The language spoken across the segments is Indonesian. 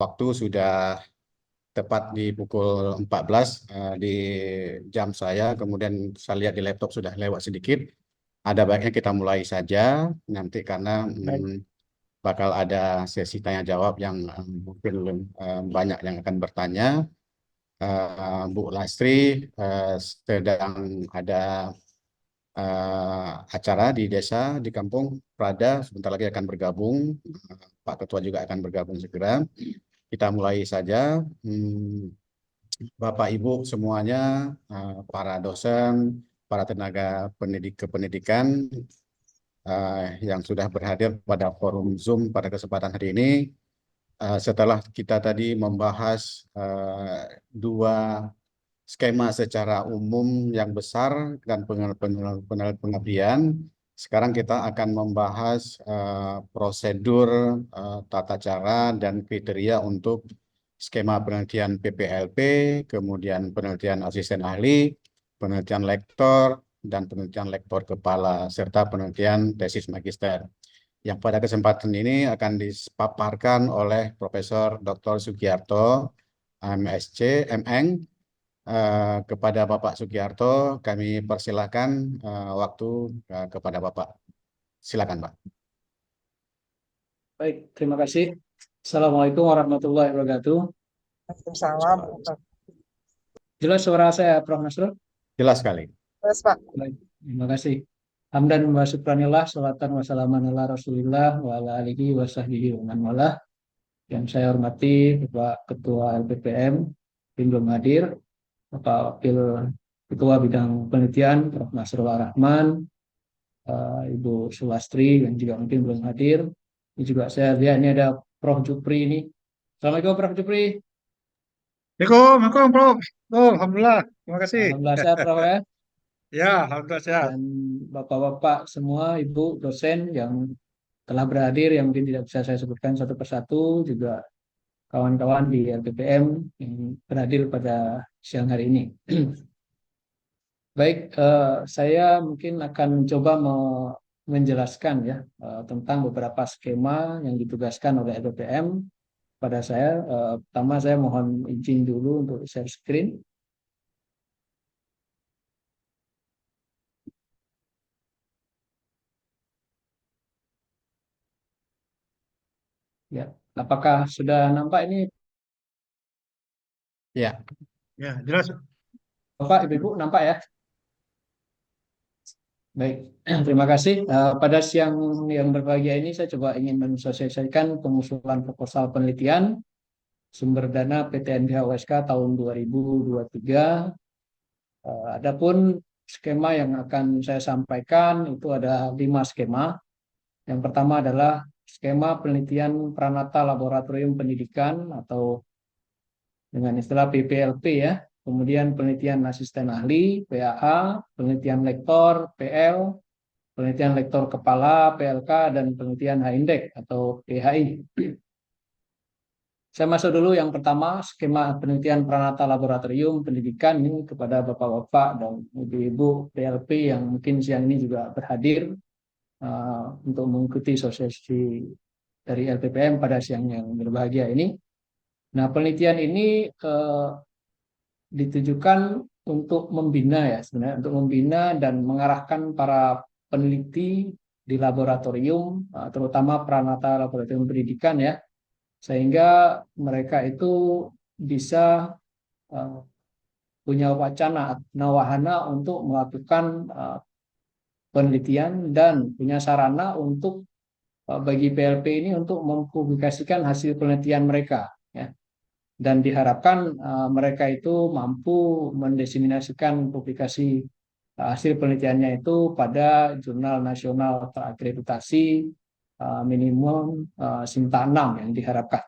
waktu sudah tepat di pukul 14 di jam saya, kemudian saya lihat di laptop sudah lewat sedikit. Ada baiknya kita mulai saja nanti karena Baik, bakal ada sesi tanya jawab yang mungkin banyak yang akan bertanya. Bu Lastri sedang ada acara di desa, di kampung Prada, sebentar lagi akan bergabung. Pak Ketua juga akan bergabung segera. Kita mulai saja. Bapak Ibu semuanya, para dosen, para tenaga pendidik kependidikan yang sudah berhadir pada forum Zoom pada kesempatan hari ini. Setelah kita tadi membahas dua skema secara umum yang besar dan pengabdian. Sekarang kita akan membahas prosedur, tata cara, dan kriteria untuk skema penelitian PPLP, kemudian penelitian asisten ahli, penelitian lektor, dan penelitian lektor kepala, serta penelitian tesis magister. Yang pada kesempatan ini akan dipaparkan oleh Profesor Dr. Sugiarto, MSc, MN. Kepada Bapak Sugiarto, kami persilahkan waktu kepada Bapak. Silakan, Pak. baik. Terima kasih. Assalamualaikum warahmatullahi wabarakatuh. Waalaikumsalam. Jelas suara saya, Prof. Nasrul? Jelas sekali. Terus Pak, Baik, terima kasih. Hamdan wa syukranillah, salatan wa salaman ala rasulillah, wa ala alihi wa sahbihi wa man walah. Yang saya hormati Bapak Ketua LPPM, yang belum hadir, Bapak Wakil Ketua Bidang Penelitian, Prof. Nasrul Rahman, Ibu Sulastri, yang juga mungkin belum hadir. Ini juga saya lihat ini ada Prof. Jupri ini. Assalamualaikum Prof. Jupri. Assalamualaikum, Prof. Oh, Alhamdulillah. Terima kasih. Alhamdulillah sehat Prof ya. Ya, Alhamdulillah sehat. Dan bapak-bapak semua, ibu dosen yang telah berhadir, yang mungkin tidak bisa saya sebutkan satu persatu, juga kawan-kawan di LPPM yang berhadir pada siang hari ini. Baik, saya mungkin akan mencoba menjelaskan ya tentang beberapa skema yang ditugaskan oleh LPPM pada saya. Pertama saya mohon izin dulu untuk share screen. Ya, apakah sudah nampak ini, Ya, Ya, jelas. Bapak, Ibu, nampak ya? Baik, terima kasih. Pada siang yang berbahagia ini saya coba ingin mensosialisasikan pengusulan proposal penelitian sumber dana PTNBH USK tahun 2023. Adapun skema yang akan saya sampaikan itu ada 5 skema. Yang pertama adalah skema penelitian Pranata Laboratorium Pendidikan atau dengan istilah PPLP ya. Kemudian penelitian asisten ahli, PAA, penelitian lektor, PL, penelitian lektor kepala, PLK, dan penelitian HINDEK atau PHI. Saya masuk dulu yang pertama, skema penelitian Pranata Laboratorium Pendidikan ini kepada Bapak-Bapak dan Ibu-Ibu PLP yang mungkin siang ini juga berhadir untuk mengikuti sosialisasi dari LPPM pada siang yang berbahagia ini. Nah, penelitian ini ditujukan untuk membina ya sebenarnya, untuk membina dan mengarahkan para peneliti di laboratorium, terutama Pranata Laboratorium Pendidikan ya, sehingga mereka itu bisa punya wahana untuk melakukan penelitian dan punya sarana untuk bagi PLP ini untuk mempublikasikan hasil penelitian mereka ya. Dan diharapkan mereka itu mampu mendiseminasikan publikasi hasil penelitiannya itu pada jurnal nasional terakreditasi minimum Sinta 6 yang diharapkan.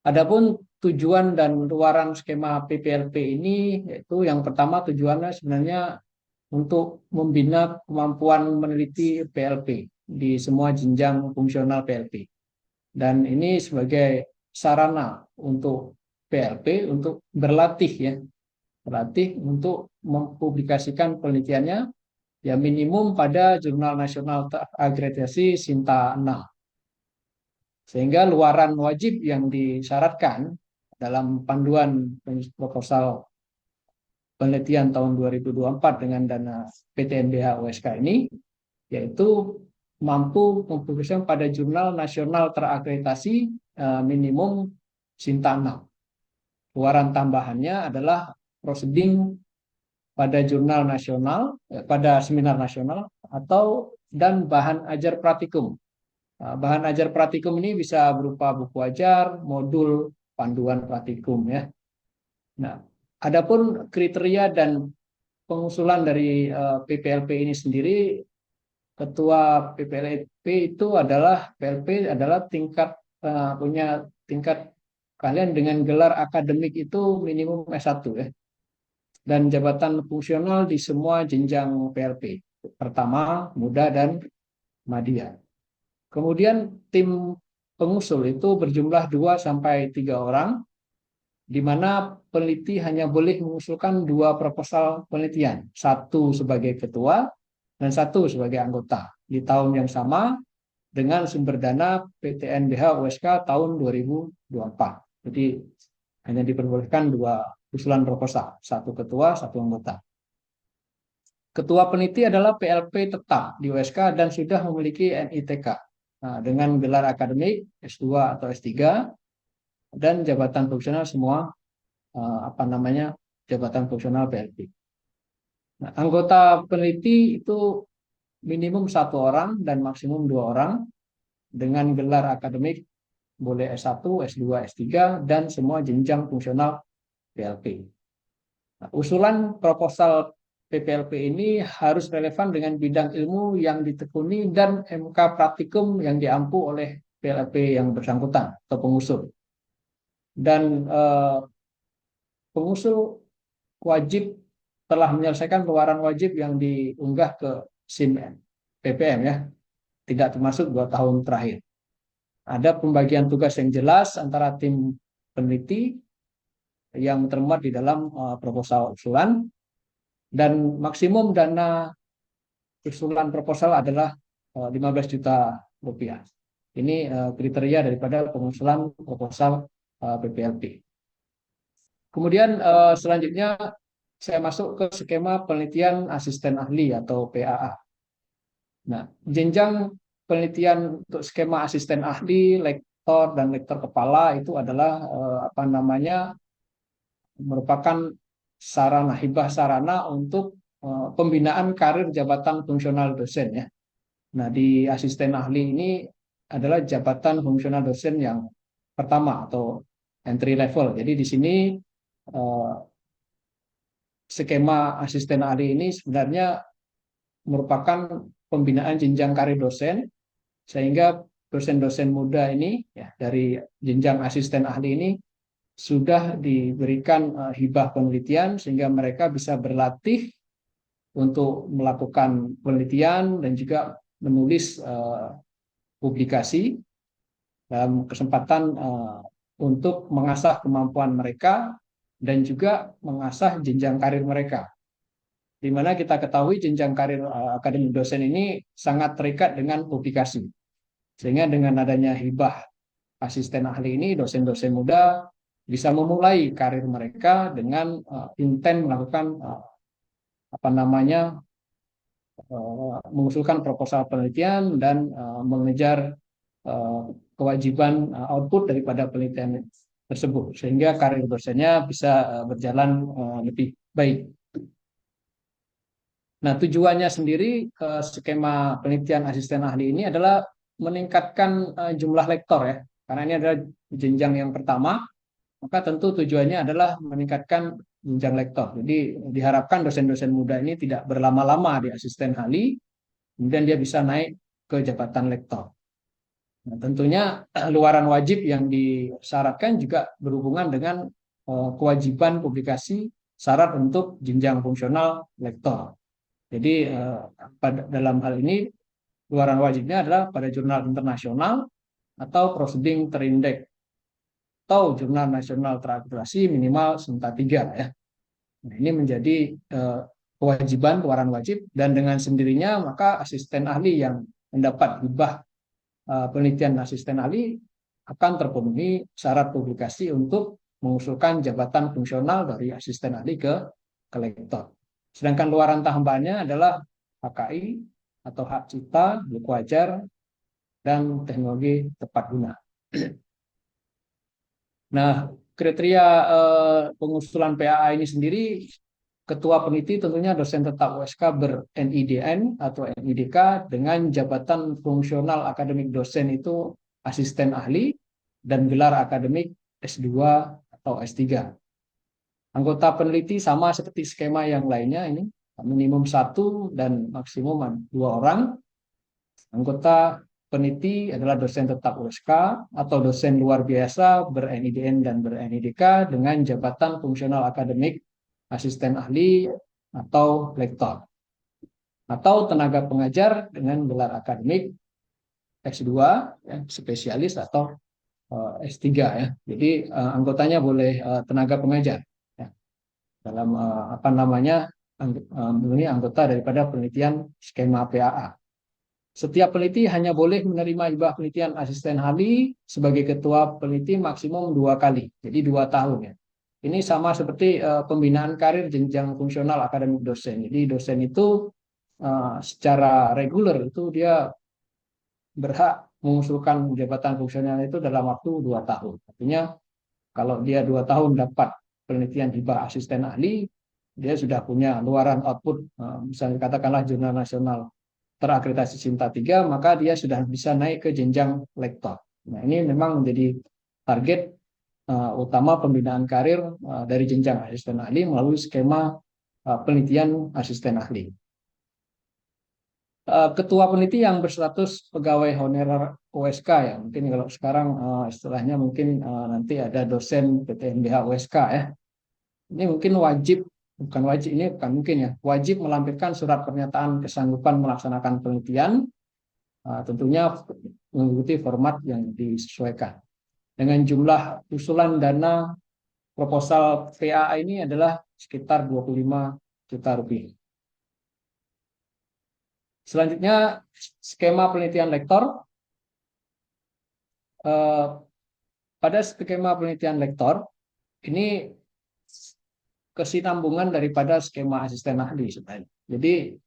Adapun tujuan dan luaran skema PPLP ini yaitu yang pertama tujuannya sebenarnya untuk membina kemampuan meneliti PLP di semua jenjang fungsional PLP. Dan ini sebagai sarana untuk PLP untuk berlatih ya, berlatih untuk mempublikasikan penelitiannya ya minimum pada jurnal nasional terakreditasi Sinta 6. Sehingga luaran wajib yang disyaratkan dalam panduan proposal penelitian tahun 2024 dengan dana PTNBH USK ini, yaitu mampu mempublikasikan pada jurnal nasional terakreditasi minimum Sinta 6. Luaran tambahannya adalah proceeding pada jurnal nasional, pada seminar nasional, dan bahan ajar praktikum. Bahan ajar praktikum ini bisa berupa buku ajar, modul, panduan praktikum ya. Nah, adapun kriteria dan pengusulan dari PPLP ini sendiri, ketua PPLP itu adalah PLP adalah punya tingkat kalian dengan gelar akademik itu minimum S1 ya. Dan jabatan fungsional di semua jenjang PLP. Pertama, muda dan madya. Kemudian tim pengusul itu berjumlah 2 sampai 3 orang, di mana peneliti hanya boleh mengusulkan 2 proposal penelitian, 1 sebagai ketua dan 1 sebagai anggota di tahun yang sama dengan sumber dana PTNBH USK tahun 2024. Jadi hanya diperbolehkan 2 usulan proposal, 1 ketua, 1 anggota. Ketua peneliti adalah PLP tetap di USK dan sudah memiliki NITK dengan gelar akademik S2 atau S3 dan jabatan fungsional semua jabatan fungsional PLP. Nah, anggota peneliti itu minimum 1 orang dan maksimum 2 orang dengan gelar akademik boleh S1, S2, S3 dan semua jenjang fungsional PLP. Nah, usulan proposal PPLP ini harus relevan dengan bidang ilmu yang ditekuni dan MK praktikum yang diampu oleh PLP yang bersangkutan atau pengusul. Dan pengusul wajib telah menyelesaikan luaran wajib yang diunggah ke SIM PPM ya, tidak termasuk 2 tahun terakhir. Ada pembagian tugas yang jelas antara tim peneliti yang termuat di dalam proposal usulan, dan maksimum dana usulan proposal adalah 15 juta rupiah. Ini kriteria daripada pengusulan proposal PPLP. Kemudian selanjutnya saya masuk ke skema penelitian asisten ahli atau PAA. Nah, jenjang penelitian untuk skema asisten ahli, lektor dan lektor kepala itu adalah merupakan hibah sarana untuk pembinaan karir jabatan fungsional dosen ya. Nah, di asisten ahli ini adalah jabatan fungsional dosen yang pertama atau entry level. Jadi di sini skema asisten ahli ini sebenarnya merupakan pembinaan jenjang karir dosen, sehingga dosen-dosen muda ini ya, dari jenjang asisten ahli ini sudah diberikan hibah penelitian sehingga mereka bisa berlatih untuk melakukan penelitian dan juga menulis publikasi dalam kesempatan untuk mengasah kemampuan mereka dan juga mengasah jenjang karir mereka. Di mana kita ketahui jenjang karir akademik dosen ini sangat terikat dengan publikasi. Sehingga dengan adanya hibah asisten ahli ini, dosen-dosen muda bisa memulai karir mereka dengan intent melakukan mengusulkan proposal penelitian dan mengejar kewajiban output daripada penelitian tersebut, sehingga karir dosennya bisa berjalan lebih baik. Nah, tujuannya sendiri skema penelitian asisten ahli ini adalah meningkatkan jumlah lektor ya, karena ini adalah jenjang yang pertama. Maka tentu tujuannya adalah meningkatkan jenjang lektor. Jadi diharapkan dosen-dosen muda ini tidak berlama-lama di asisten ahli, kemudian dia bisa naik ke jabatan lektor. Nah, tentunya luaran wajib yang disyaratkan juga berhubungan dengan kewajiban publikasi syarat untuk jenjang fungsional lektor. Jadi dalam hal ini luaran wajibnya adalah pada jurnal internasional atau proceeding terindeks atau jurnal nasional terakreditasi minimal Sinta 3 ya. Nah, ini menjadi kewajiban luaran wajib, dan dengan sendirinya maka asisten ahli yang mendapat hibah penelitian asisten ahli akan terpenuhi syarat publikasi untuk mengusulkan jabatan fungsional dari asisten ahli ke lektor. Sedangkan luaran tambahannya adalah HKI atau hak cipta, buku ajar, dan teknologi tepat guna. Nah, kriteria pengusulan PAA ini sendiri, ketua peneliti tentunya dosen tetap USK ber-NIDN atau NIDK dengan jabatan fungsional akademik dosen itu asisten ahli dan gelar akademik S2 atau S3. Anggota peneliti sama seperti skema yang lainnya ini, minimum 1 dan maksimum 2 orang. Anggota peneliti adalah dosen tetap USK atau dosen luar biasa ber-NIDN dan ber-NIDK dengan jabatan fungsional akademik asisten ahli atau lektor. Atau tenaga pengajar dengan gelar akademik S2, ya, spesialis atau S3 ya. Jadi anggotanya boleh tenaga pengajar ya. Dalam apa namanya ini anggota daripada penelitian skema PAA. Setiap peneliti hanya boleh menerima hibah penelitian asisten ahli sebagai ketua peneliti maksimum 2 kali, jadi 2 tahun ya. Ini sama seperti pembinaan karir jenjang fungsional akademik dosen. Jadi dosen itu secara reguler itu dia berhak mengusulkan jabatan fungsional itu dalam waktu 2 tahun. Artinya kalau dia 2 tahun dapat penelitian hibah asisten ahli, dia sudah punya luaran output, misalnya katakanlah jurnal nasional terakreditasi Sinta 3, maka dia sudah bisa naik ke jenjang lektor. Nah, ini memang menjadi target utama pembinaan karir dari jenjang asisten ahli melalui skema penelitian asisten ahli. Ketua peneliti yang berstatus pegawai honorer USK ya, mungkin kalau sekarang istilahnya mungkin nanti ada dosen PTNBH USK ya. Ini mungkin wajib, bukan wajib, ini bukan mungkin ya, wajib melampirkan surat pernyataan kesanggupan melaksanakan penelitian, tentunya mengikuti format yang disesuaikan. Dengan jumlah usulan dana proposal PAA ini adalah sekitar 25 juta rupiah. Selanjutnya, skema penelitian lektor. Pada skema penelitian lektor, ini kesinambungan daripada skema asisten ahli sebenarnya. Jadi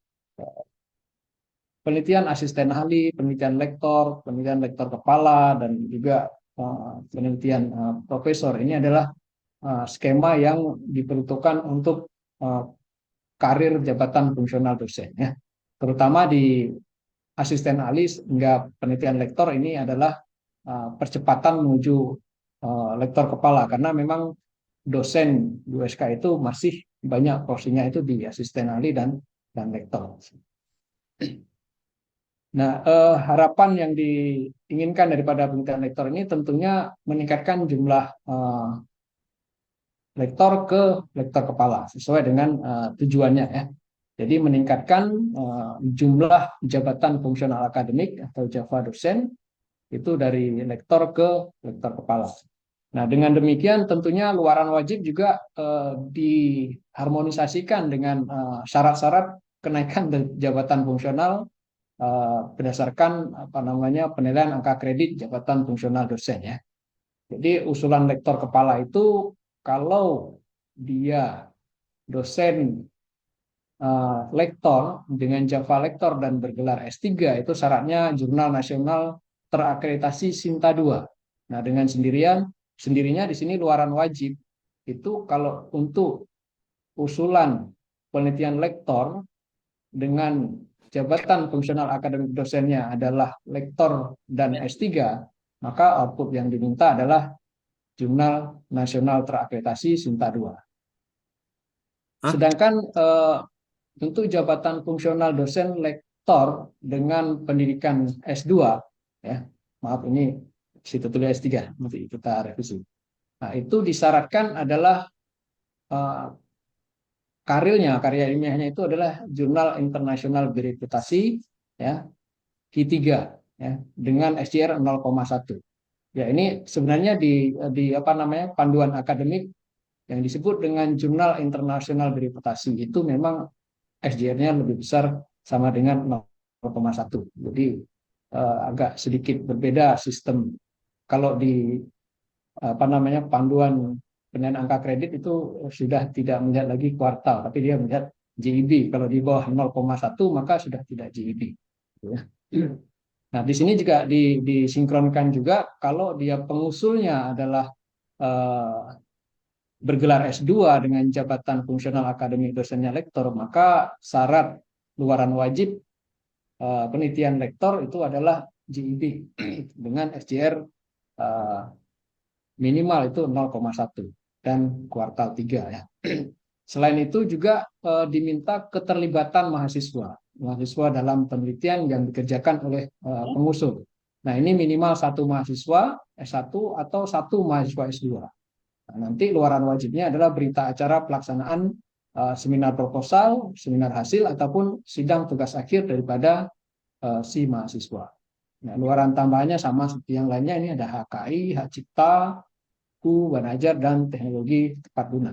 penelitian asisten ahli, penelitian lektor kepala, dan juga penelitian profesor ini adalah skema yang diperuntukkan untuk karir jabatan fungsional dosen ya. Terutama di asisten ahli hingga penelitian lektor ini adalah percepatan menuju lektor kepala, karena memang dosen USK itu masih banyak porsinya itu di asisten ahli dan lektor. Nah, harapan yang diinginkan daripada penelitian lektor ini tentunya meningkatkan jumlah lektor ke lektor kepala sesuai dengan tujuannya ya. Jadi meningkatkan jumlah jabatan fungsional akademik atau java dosen itu dari lektor ke lektor kepala. Nah, dengan demikian tentunya luaran wajib juga diharmonisasikan dengan syarat-syarat kenaikan jabatan fungsional berdasarkan apa namanya penilaian angka kredit jabatan fungsional dosen ya. Jadi usulan lektor kepala itu kalau dia dosen lektor dengan java lektor dan bergelar S3 itu syaratnya jurnal nasional terakreditasi Sinta 2. Nah, dengan sendirinya di sini luaran wajib itu kalau untuk usulan penelitian lektor dengan jabatan fungsional akademik dosennya adalah lektor dan S3, maka output yang diminta adalah jurnal nasional terakreditasi Sinta 2. Sedangkan untuk jabatan fungsional dosen lektor dengan pendidikan S2 ya, maaf ini situ tulis S3, nanti kita revisi. Nah, itu disyaratkan adalah karya ilmiahnya itu adalah jurnal internasional bereputasi ya, Q3 ya, dengan SJR 0,1. Ya, ini sebenarnya di apa namanya panduan akademik yang disebut dengan jurnal internasional bereputasi itu memang SJR-nya lebih besar sama dengan 0,1. Jadi agak sedikit berbeda sistem kalau di panduan penilaian angka kredit itu sudah tidak melihat lagi kuartal, tapi dia melihat GIB. Kalau di bawah 0,1 maka sudah tidak GIB. Ya. Nah, di sini juga disinkronkan juga kalau dia pengusulnya adalah bergelar S2 dengan jabatan fungsional akademik dosennya lektor, maka syarat luaran wajib penelitian lektor itu adalah GIB dengan SJR minimal itu 0,1 dan kuartal 3 ya. Selain itu juga diminta keterlibatan mahasiswa dalam penelitian yang dikerjakan oleh pengusul. Nah, ini minimal 1 mahasiswa S1 atau 1 mahasiswa S2. Nah, nanti luaran wajibnya adalah berita acara pelaksanaan seminar proposal, seminar hasil, ataupun sidang tugas akhir daripada si mahasiswa. Nah, luaran tambahannya sama seperti yang lainnya, ini ada HKI, hak cipta, Banajar, dan teknologi tepat guna.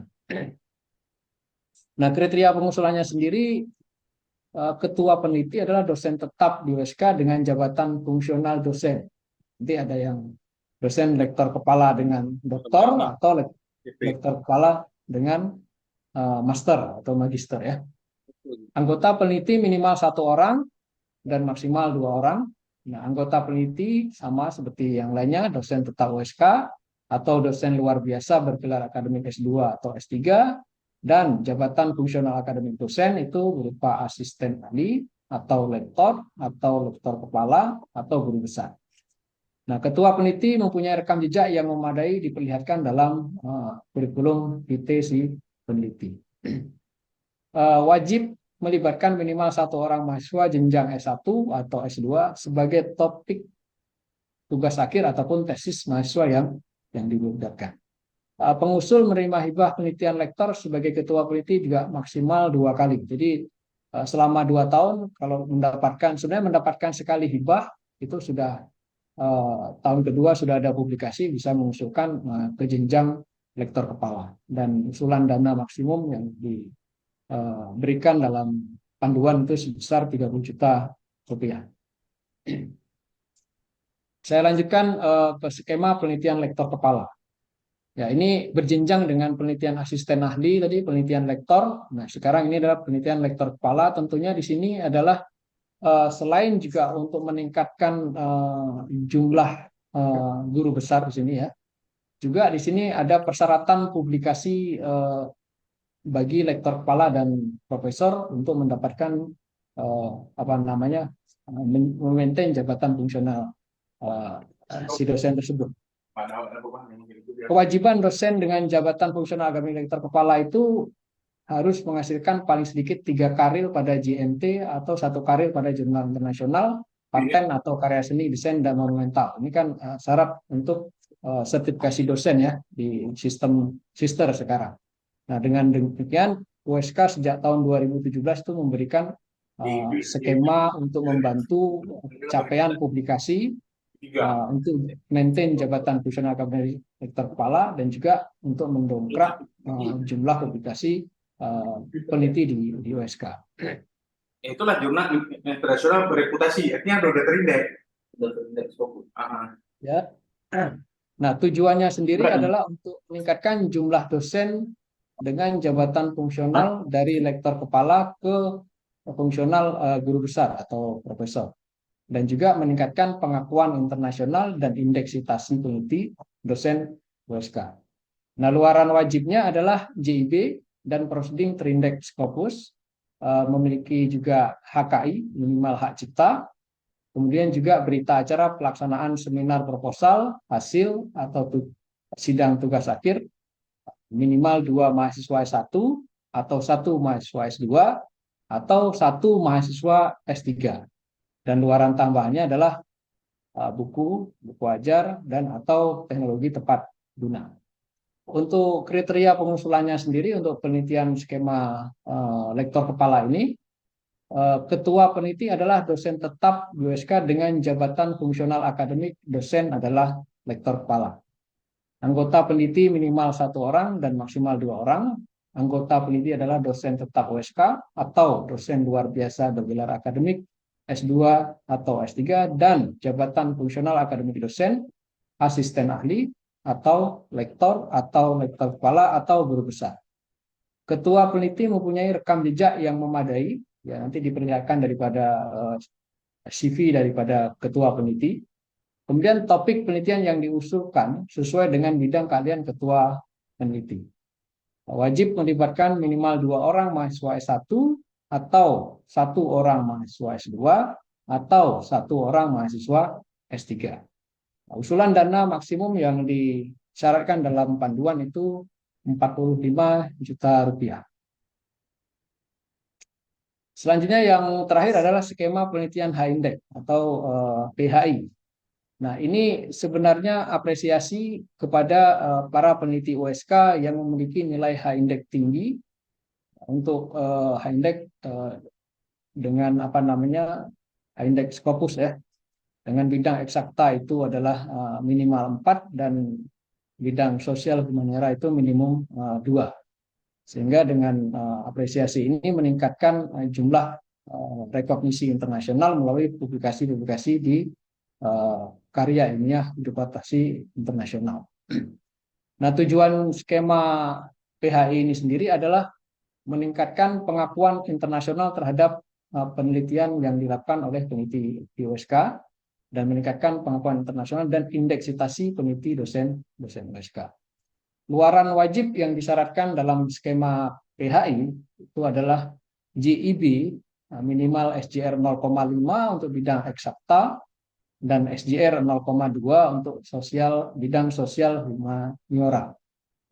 Nah, kriteria pengusulannya sendiri, ketua peneliti adalah dosen tetap di USK dengan jabatan fungsional dosen. Nanti ada yang dosen lektor kepala dengan doktor atau lektor kepala dengan master atau magister ya. Anggota peneliti minimal 1 orang dan maksimal 2 orang. Nah, anggota peneliti sama seperti yang lainnya, dosen tetap USK atau dosen luar biasa bergelar akademik S2 atau S3, dan jabatan fungsional akademik dosen itu berupa asisten ahli atau lektor kepala atau guru besar. Nah, ketua peneliti mempunyai rekam jejak yang memadai diperlihatkan dalam kurikulum PT si peneliti. Wajib melibatkan minimal 1 orang mahasiswa jenjang S1 atau S2 sebagai topik tugas akhir ataupun tesis mahasiswa yang dilibatkan. Pengusul menerima hibah penelitian lektor sebagai ketua peneliti juga maksimal 2 kali. Jadi selama 2 tahun kalau sebenarnya mendapatkan sekali hibah itu sudah tahun kedua sudah ada publikasi bisa mengusulkan ke jenjang lektor kepala, dan usulan dana maksimum yang diberikan dalam panduan itu sebesar 30 juta rupiah. Saya lanjutkan ke skema penelitian lektor kepala. Ya, ini berjenjang dengan penelitian asisten ahli tadi, penelitian lektor. Nah, sekarang ini adalah penelitian lektor kepala. Tentunya di sini adalah selain juga untuk meningkatkan jumlah guru besar di sini ya, juga di sini ada persyaratan publikasi bagi lektor kepala dan profesor untuk mendapatkan memaintain jabatan fungsional si dosen tersebut. Kewajiban dosen dengan jabatan fungsional akademik lektor kepala itu harus menghasilkan paling sedikit 3 karya pada JNT atau 1 karya pada jurnal internasional, paten atau karya seni, desain, dan monumental. Ini kan syarat untuk sertifikasi dosen ya di sistem sister sekarang. Nah, dengan demikian USK sejak tahun 2017 itu memberikan skema untuk membantu capaian publikasi untuk maintain jabatan fungsional akademik lektor kepala, dan juga untuk mendongkrak jumlah publikasi peneliti di USK. Itulah jurnal internasional bereputasi, artinya udah terindeks. Ya. Nah, tujuannya sendiri adalah untuk meningkatkan jumlah dosen dengan jabatan fungsional dari lektor kepala ke fungsional guru besar atau profesor, dan juga meningkatkan pengakuan internasional dan indeksitasi peneliti dosen USK. Nah, luaran wajibnya adalah JIB dan proceeding terindeks Scopus, memiliki juga HKI minimal hak cipta, kemudian juga berita acara pelaksanaan seminar proposal, hasil atau sidang tugas akhir minimal 2 mahasiswa S1 atau 1 mahasiswa S2 atau 1 mahasiswa S3, dan luaran tambahannya adalah buku ajar dan atau teknologi tepat guna. Untuk kriteria pengusulannya sendiri untuk penelitian skema lektor kepala ini, ketua peneliti adalah dosen tetap USK dengan jabatan fungsional akademik dosen adalah lektor kepala. Anggota peneliti minimal 1 orang dan maksimal 2 orang. Anggota peneliti adalah dosen tetap USK atau dosen luar biasa bergelar akademik S2 atau S3, dan jabatan fungsional akademik dosen asisten ahli, atau lektor kepala, atau guru besar. Ketua peneliti mempunyai rekam jejak yang memadai, ya nanti diperlihatkan daripada CV daripada ketua peneliti. Kemudian topik penelitian yang diusulkan sesuai dengan bidang keahlian ketua peneliti. Wajib melibatkan minimal 2 orang mahasiswa S1 atau 1 orang mahasiswa S2 atau 1 orang mahasiswa S3. Usulan dana maksimum yang disyaratkan dalam panduan itu 45 juta rupiah. Selanjutnya yang terakhir adalah skema penelitian H-Index atau PHI. Nah, ini sebenarnya apresiasi kepada para peneliti USK yang memiliki nilai H-Index tinggi. Untuk H-Index dengan H-Index Scopus ya. Dengan bidang eksakta itu adalah minimal 4 dan bidang sosial humaniora itu minimum 2. Sehingga dengan apresiasi ini meningkatkan jumlah rekognisi internasional melalui publikasi-publikasi di karya ilmiah berputasi internasional. Nah, tujuan skema PHI ini sendiri adalah meningkatkan pengakuan internasional terhadap penelitian yang dilakukan oleh peneliti di USK dan meningkatkan pengakuan internasional dan indeksitasi peneliti dosen USK. Luaran wajib yang disyaratkan dalam skema PHI itu adalah GEB minimal SJR 0,5 untuk bidang eksakta dan SJR 0,2 untuk bidang sosial humaniora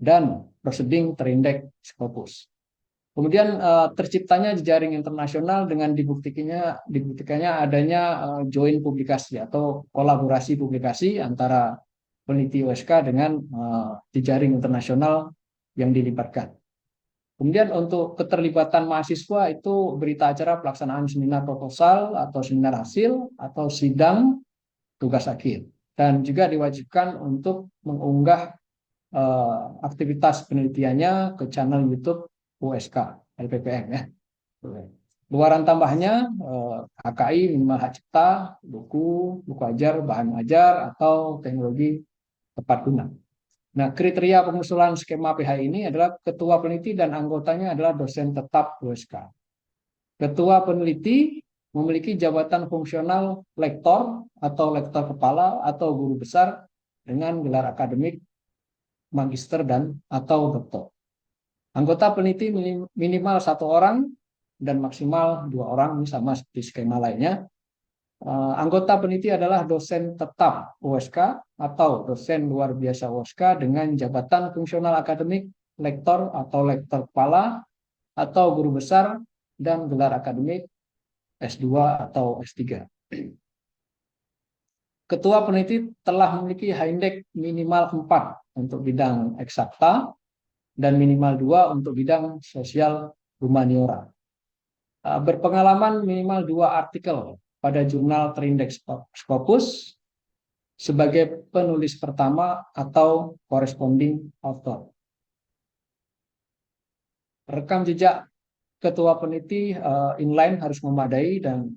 dan proceeding terindeks Scopus. Kemudian terciptanya jejaring internasional dengan dibuktikannya adanya joint publikasi atau kolaborasi publikasi antara peneliti USK dengan jejaring internasional yang dilibatkan. Kemudian untuk keterlibatan mahasiswa itu berita acara pelaksanaan seminar proposal atau seminar hasil atau sidang tugas akhir. Dan juga diwajibkan untuk mengunggah aktivitas penelitiannya ke channel YouTube USK LPPM ya. Luaran tambahnya HKI minimal hak cipta, buku ajar, bahan ajar atau teknologi tepat guna. Nah, kriteria pengusulan skema PHI ini adalah ketua peneliti dan anggotanya adalah dosen tetap USK. Ketua peneliti memiliki jabatan fungsional lektor atau lektor kepala atau guru besar dengan gelar akademik magister dan atau doktor. Anggota peneliti minimal 1 orang dan maksimal 2 orang, ini sama seperti skema lainnya. Anggota peneliti adalah dosen tetap USK atau dosen luar biasa USK dengan jabatan fungsional akademik, lektor atau lektor kepala atau guru besar dan gelar akademik S2 atau S3. Ketua peneliti telah memiliki H-Index minimal 4 untuk bidang eksakta dan minimal 2 untuk bidang sosial humaniora. Berpengalaman minimal 2 artikel pada jurnal terindeks Scopus sebagai penulis pertama atau corresponding author. Rekam jejak ketua peneliti inline harus memadai dan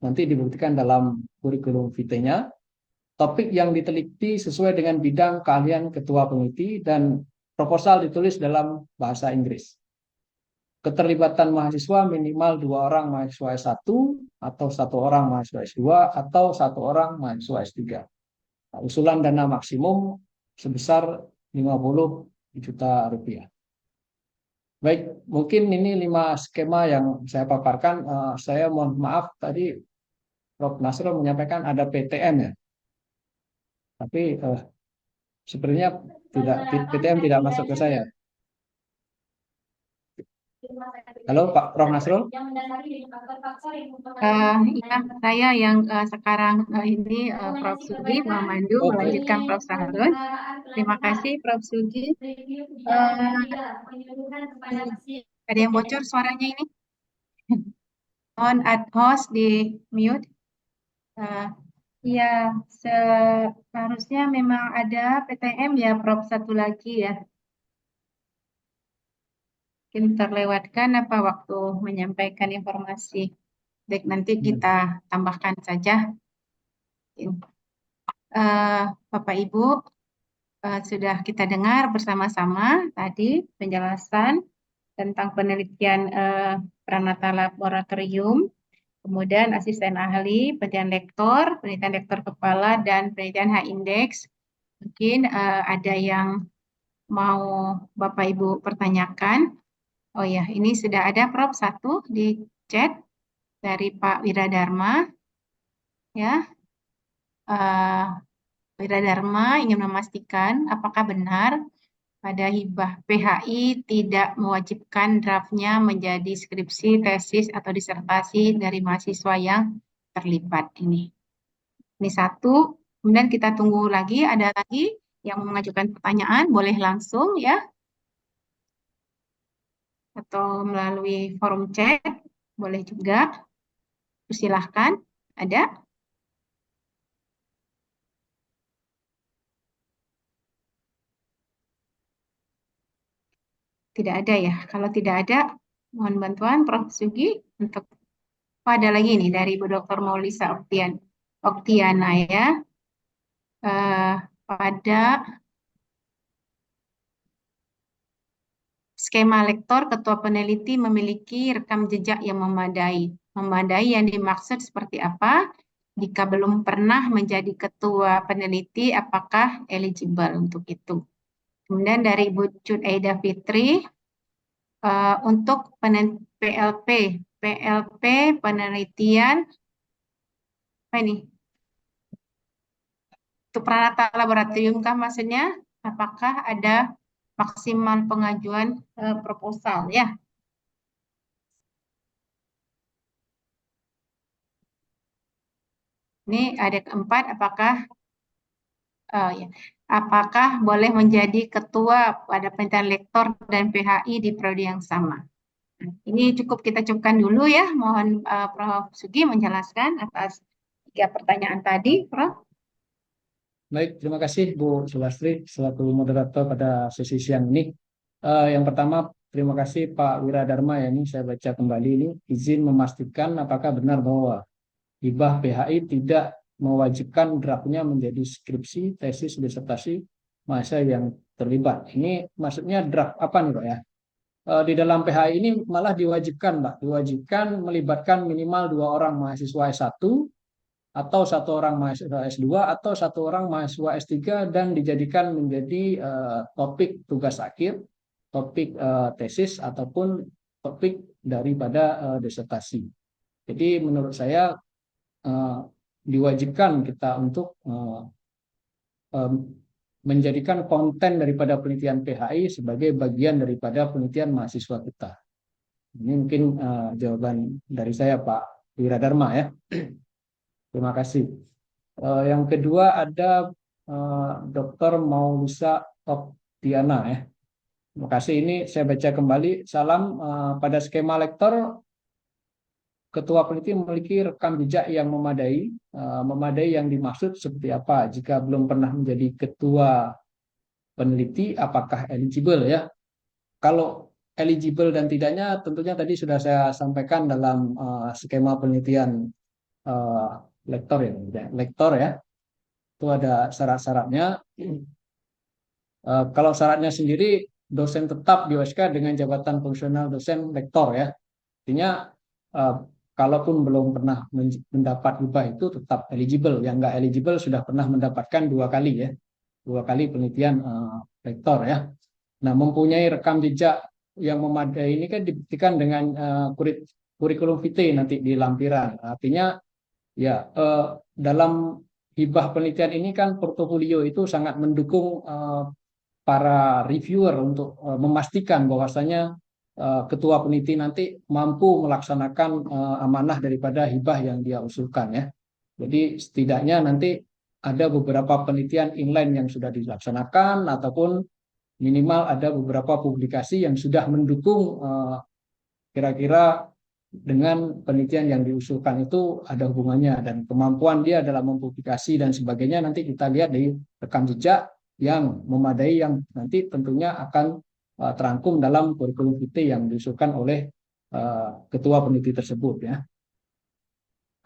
nanti dibuktikan dalam kurikulum vitae-nya. Topik yang diteliti sesuai dengan bidang keahlian ketua peneliti dan proposal ditulis dalam bahasa Inggris. Keterlibatan mahasiswa minimal 2 orang mahasiswa S1 atau 1 orang mahasiswa S2 atau 1 orang mahasiswa S3. Nah, usulan dana maksimum sebesar 50 juta rupiah. Baik, mungkin ini 5 skema yang saya paparkan. Saya mohon maaf tadi Prof. Nasrul menyampaikan ada PTM ya. Tapi sebenarnya PTM tidak masuk ke saya. Halo Pak Prof. Nasrul. Iya, saya yang sekarang ini Prof. Sugi memandu melanjutkan Prof. Sahrul. Terima kasih Prof. Sugi. Ada yang bocor suaranya ini? On ad host di mute. Ya, seharusnya memang ada PTM ya Prof. Satu lagi ya. Mungkin terlewatkan apa waktu menyampaikan informasi. Baik, nanti kita tambahkan saja. Bapak Ibu, sudah kita dengar bersama-sama tadi penjelasan tentang penelitian Pranata Laboratorium, kemudian asisten ahli, penelitian lektor kepala, dan penelitian H-index. Mungkin ada yang mau Bapak Ibu pertanyakan. Oh ya, ini sudah ada Prof. 1 di chat dari Pak Wiradharma. Ya, Wiradharma ingin memastikan apakah benar pada hibah PHI tidak mewajibkan draftnya menjadi skripsi, tesis, atau disertasi dari mahasiswa yang terlibat ini. Ini 1. Kemudian kita tunggu lagi, ada lagi yang mengajukan pertanyaan, boleh langsung ya, atau melalui forum chat, boleh juga. Silahkan, ada? Tidak ada ya. Kalau tidak ada, mohon bantuan Prof. Sugi untuk ada lagi nih dari Bu Dr. Maulisa Oktiana ya. Pada skema lektor, ketua peneliti memiliki rekam jejak yang memadai. Memadai yang dimaksud seperti apa? Jika belum pernah menjadi ketua peneliti, apakah eligible untuk itu? Kemudian dari Bu Cud Aida Fitri, untuk PLP penelitian apa ini? Untuk Pranata Laboratorium kan maksudnya apakah ada maksimal pengajuan proposal ya? Ini ada keempat, apakah boleh menjadi ketua pada penelitian lektor dan PHI di prodi yang sama? Ini kita cukupkan dulu ya. Mohon Prof. Sugi menjelaskan atas 3 pertanyaan tadi, Prof. Baik, terima kasih Bu Sulastri selaku moderator pada sesi siang ini. Yang pertama, terima kasih Pak Wiradharma ya, ini saya baca kembali ini, izin memastikan apakah benar bahwa hibah PHI tidak mewajibkan draftnya menjadi skripsi, tesis, disertasi mahasiswa yang terlibat. Ini maksudnya draft apa nih Pak ya? Di dalam PHI ini malah diwajibkan Pak, diwajibkan melibatkan minimal 2 orang mahasiswa S1 atau 1 orang mahasiswa S2 atau 1 orang mahasiswa S3 dan dijadikan menjadi topik tugas akhir, topik tesis ataupun topik daripada disertasi. Jadi menurut saya diwajibkan kita untuk menjadikan konten daripada penelitian PHI sebagai bagian daripada penelitian mahasiswa kita. Ini mungkin jawaban dari saya Pak Wiradharma ya. Terima kasih. Yang kedua ada Dr. Maulisa Oktiana ya. Terima kasih, ini saya baca kembali. Salam, pada skema lektor ketua peneliti memiliki rekam jejak yang memadai. Memadai yang dimaksud seperti apa? Jika belum pernah menjadi ketua peneliti, apakah eligible ya? Kalau eligible dan tidaknya tentunya tadi sudah saya sampaikan dalam skema penelitian lektor ya, lektor ya. Itu ada syarat-syaratnya. Kalau syaratnya sendiri, dosen tetap di USK dengan jabatan fungsional dosen lektor ya. Artinya kalaupun belum pernah mendapat hibah itu tetap eligible. Yang nggak eligible sudah pernah mendapatkan 2 kali ya, 2 kali penelitian lektor ya. Nah, mempunyai rekam jejak yang memadai ini kan dibuktikan dengan kurikulum vitae nanti di lampiran. Artinya ya dalam hibah penelitian ini kan portofolio itu sangat mendukung para reviewer untuk memastikan bahwasanya ketua peneliti nanti mampu melaksanakan amanah daripada hibah yang dia usulkan ya. Jadi setidaknya nanti ada beberapa penelitian inline yang sudah dilaksanakan ataupun minimal ada beberapa publikasi yang sudah mendukung kira-kira dengan penelitian yang diusulkan itu ada hubungannya dan kemampuan dia dalam mempublikasi dan sebagainya nanti kita lihat dari rekam jejak yang memadai yang nanti tentunya akan terangkum dalam kurikulum vitae yang diusulkan oleh ketua peneliti tersebut ya.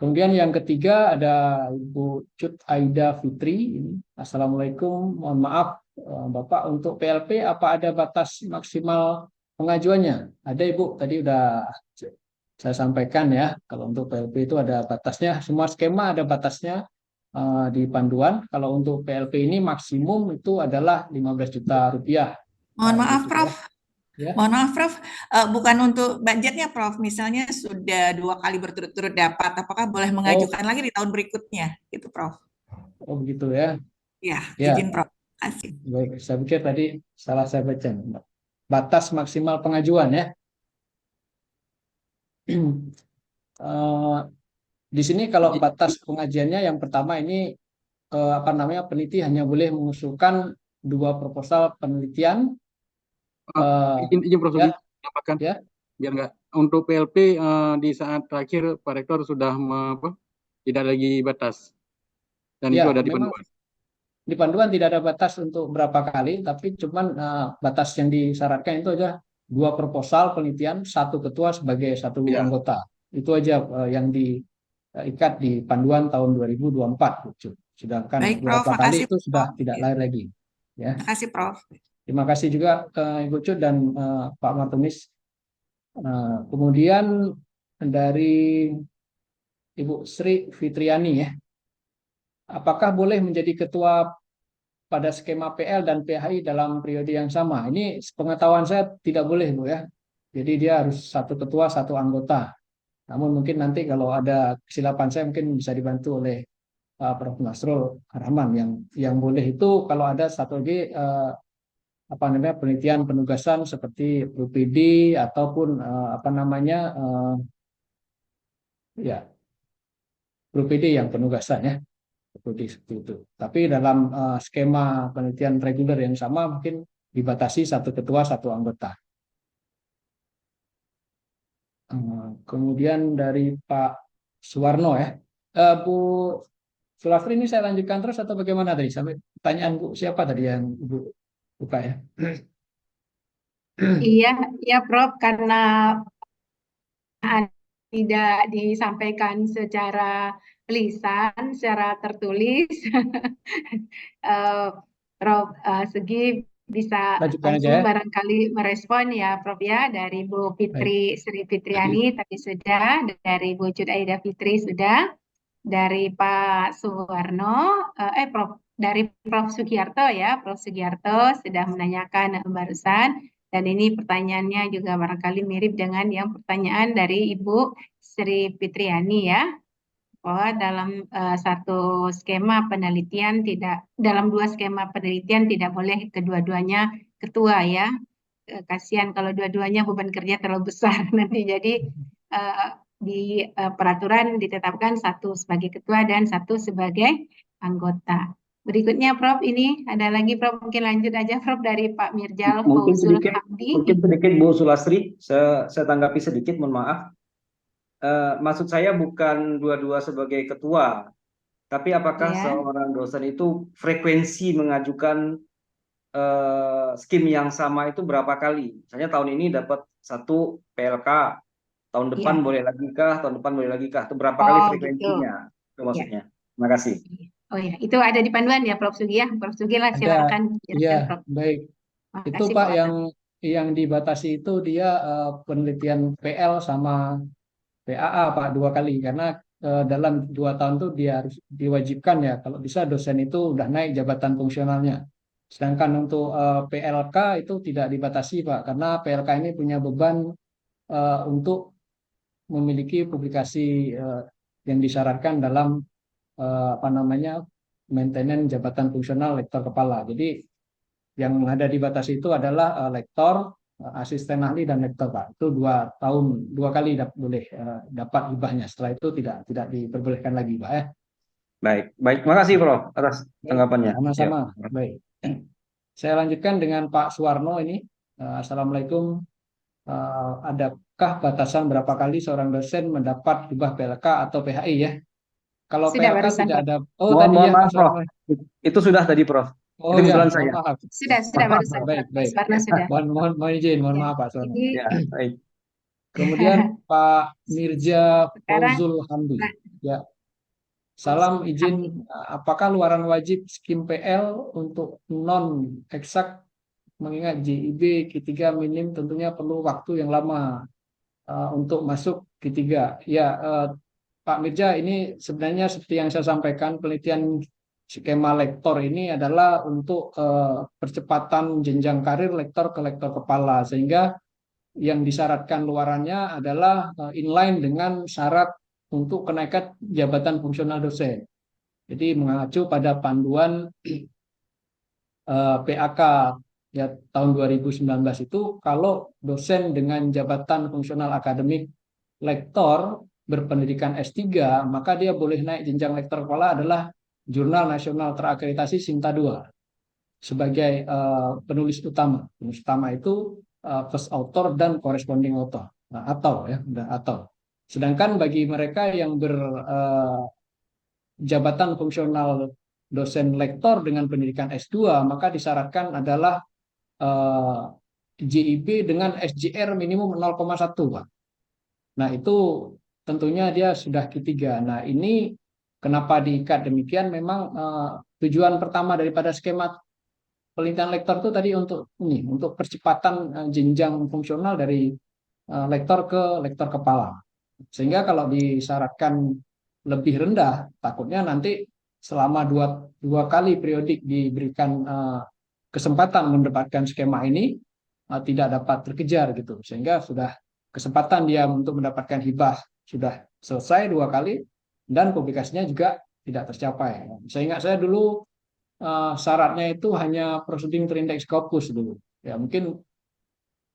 Kemudian yang ketiga ada Ibu Cut Aida Fitri. Assalamualaikum, mohon maaf Bapak, untuk PLP apa ada batas maksimal pengajuannya? Ada Ibu, tadi udah saya sampaikan ya, kalau untuk PLP itu ada batasnya, semua skema ada batasnya di panduan. Kalau untuk PLP ini maksimum itu adalah 15 juta rupiah. Mohon Ibu maaf, Cut, Prof. ya. Mohon maaf, Prof. Bukan untuk budgetnya, Prof. Misalnya sudah 2 kali berturut-turut dapat, apakah boleh mengajukan lagi di tahun berikutnya, gitu, Prof? Oh begitu ya. Ya, Ya, izin, Prof. Asik. baik. Saya pikir tadi salah saya baca. Batas maksimal pengajuan ya. Eh, di sini kalau batas pengajiannya yang pertama ini apa namanya, peneliti hanya boleh mengusulkan 2 proposal penelitian. Izin Prof. Ya, Sugi, menyampaikan ya. biar nggak untuk PLP di saat terakhir Pak Rektor sudah tidak lagi batas dan Ya, itu ada di memang panduan. di panduan tidak ada batas untuk berapa kali, tapi cuman batas yang disyaratkan itu aja 2 proposal penelitian, 1 ketua sebagai 1 Ya. anggota. Itu aja yang diikat di panduan tahun 2024. Sedangkan Baik, Prof. beberapa kali Makasih, itu sudah Prof. tidak Ya. lahir lagi. Ya. Makasih, Prof. Terima kasih juga Ibu Cut dan Pak Martunis. Kemudian dari Ibu Sri Fitriani ya. Apakah boleh menjadi ketua pada skema PL dan PHI dalam periode yang sama? Ini pengetahuan saya tidak boleh, Bu ya. Jadi dia harus 1 ketua, 1 anggota. Namun mungkin nanti kalau ada kesilapan saya mungkin bisa dibantu oleh Prof. Nasrul Rahman. Yang boleh itu kalau ada satu lagi apa namanya, penelitian penugasan seperti ProPD ataupun apa namanya ya ProPD yang penugasan ya, seperti itu. Tapi dalam skema penelitian reguler yang sama mungkin dibatasi 1 ketua, 1 anggota. Kemudian dari Pak Suwarno ya, Bu Sulastri, ini saya lanjutkan terus atau bagaimana tadi sampai pertanyaan Bu siapa tadi yang Ibu buka ya? Iya, iya Prof, karena tidak disampaikan secara lisan, secara tertulis, Prof Sugi bisa Lanjutkan aja langsung ya. barangkali merespon ya Prof ya, dari Bu Fitri Sri Fitriani tadi sudah, dari Bu Cut Aida Fitri sudah, dari Pak Suwarno, Prof, dari Prof Sugiarto ya, Prof Sugiarto sudah menanyakan barusan. Dan ini pertanyaannya juga barangkali mirip dengan yang pertanyaan dari Ibu Sri Fitriani ya, bahwa dalam 1 skema penelitian dalam 2 skema penelitian tidak boleh kedua-duanya ketua ya. Kasihan kalau dua-duanya beban kerja terlalu besar nanti. Jadi di peraturan ditetapkan 1 sebagai ketua dan 1 sebagai anggota. Berikutnya Prof, ini ada lagi Prof, mungkin lanjut aja Prof dari Pak Mirjal Mungkin Fauzul sedikit, Hamdi. Bu Sulastri, saya tanggapi sedikit, mohon maaf. Maksud saya bukan dua-dua sebagai ketua, tapi apakah Ya. seorang dosen itu frekuensi mengajukan skim yang sama itu berapa kali? Misalnya tahun ini dapat 1 PLK, tahun depan Ya. boleh lagi kah, tahun depan boleh lagi kah? Itu berapa Oh, kali gitu. frekuensinya? Itu maksudnya. Terima kasih. Oh ya, itu ada di panduan ya Prof Sugi ya. Prof Sugi lah silakan. Iya, Prof. baik. Itu Makasih, Pak Pak. yang dibatasi itu dia penelitian PL sama PAA Pak 2 kali, karena dalam 2 tahun itu dia harus diwajibkan ya, kalau bisa dosen itu udah naik jabatan fungsionalnya. Sedangkan untuk PLK itu tidak dibatasi Pak, karena PLK ini punya beban untuk memiliki publikasi yang disyaratkan dalam apa namanya, maintenance jabatan fungsional lektor kepala. Jadi yang ada dibatasi itu adalah lektor, asisten ahli dan lektor Pak. Itu 2 tahun 2 kali boleh dapat hibahnya. Setelah itu tidak diperbolehkan lagi Pak ya. Baik. Makasih Prof atas tanggapannya. Sama-sama. Baik. Saya lanjutkan dengan Pak Suwarno ini. Assalamualaikum. Adakah batasan berapa kali seorang dosen mendapat hibah PLK atau PHI ya? Kalau Sudah PLK barusan, tidak Pak. ada. Oh, Mohon tadi ya. maaf Prof. Itu sudah tadi Prof. Oh Itu ya, kebetulan mohon saya. maaf. Sudah barusan. Baik. Pak Suwarno sudah. Mohon izin, mohon Ya. maaf Pak Suwarno. Jadi Ya, baik. Kemudian Pak Mirja sekarang Fauzul Hamdi. Ya, salam izin, apakah luaran wajib skim PL untuk non eksak mengingat JIB Q3 minim tentunya perlu waktu yang lama untuk masuk Q3. Ya, Pak Mirja, ini sebenarnya seperti yang saya sampaikan, penelitian skema lektor ini adalah untuk percepatan jenjang karir lektor ke lektor kepala, sehingga yang disyaratkan luarannya adalah inline dengan syarat untuk kenaikan jabatan fungsional dosen. Jadi mengacu pada panduan PAK ya tahun 2019 itu, kalau dosen dengan jabatan fungsional akademik lektor berpendidikan S3, maka dia boleh naik jenjang lektor kepala adalah Jurnal Nasional Terakreditasi Sinta 2 sebagai penulis utama. Penulis utama itu first author dan corresponding author. Nah, atau. Sedangkan bagi mereka yang berjabatan fungsional dosen lektor dengan pendidikan S2, maka disyaratkan adalah JIB dengan SJR minimum 0,1, Pak. Nah, itu tentunya dia sudah Q3. Nah, ini kenapa diikat demikian? Memang tujuan pertama daripada skema penelitian lektor itu tadi untuk percepatan jenjang fungsional dari lektor ke lektor kepala. Sehingga kalau disyaratkan lebih rendah, takutnya nanti selama dua kali periodik diberikan kesempatan mendapatkan skema ini tidak dapat terkejar gitu, sehingga sudah kesempatan dia untuk mendapatkan hibah sudah selesai 2 kali dan publikasinya juga tidak tercapai. Seingat saya dulu syaratnya itu hanya proceeding terindeks Scopus dulu, ya mungkin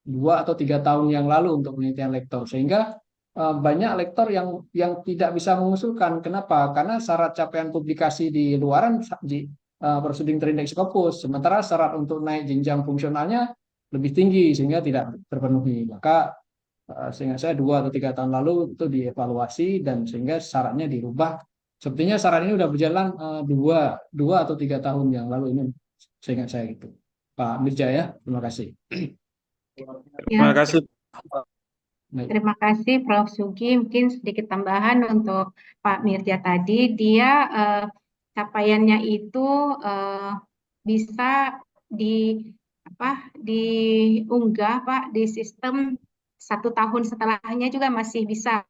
2 atau 3 tahun yang lalu untuk penelitian lektor, sehingga banyak lektor yang tidak bisa mengusulkan. Kenapa? Karena syarat capaian publikasi di luaran proceeding terindeks Scopus, sementara syarat untuk naik jenjang fungsionalnya lebih tinggi sehingga tidak terpenuhi. Maka sehingga saya 2 atau 3 tahun lalu itu dievaluasi dan sehingga syaratnya dirubah. Sepertinya syarat ini sudah berjalan 2 atau 3 tahun yang lalu ini, seingat saya gitu. Pak Mirja ya, terima kasih. Terima kasih. Baik. Terima kasih Prof. Sugi. Mungkin sedikit tambahan untuk Pak Mirja tadi, dia capaiannya itu bisa diunggah Pak di sistem 1 tahun setelahnya juga masih bisa.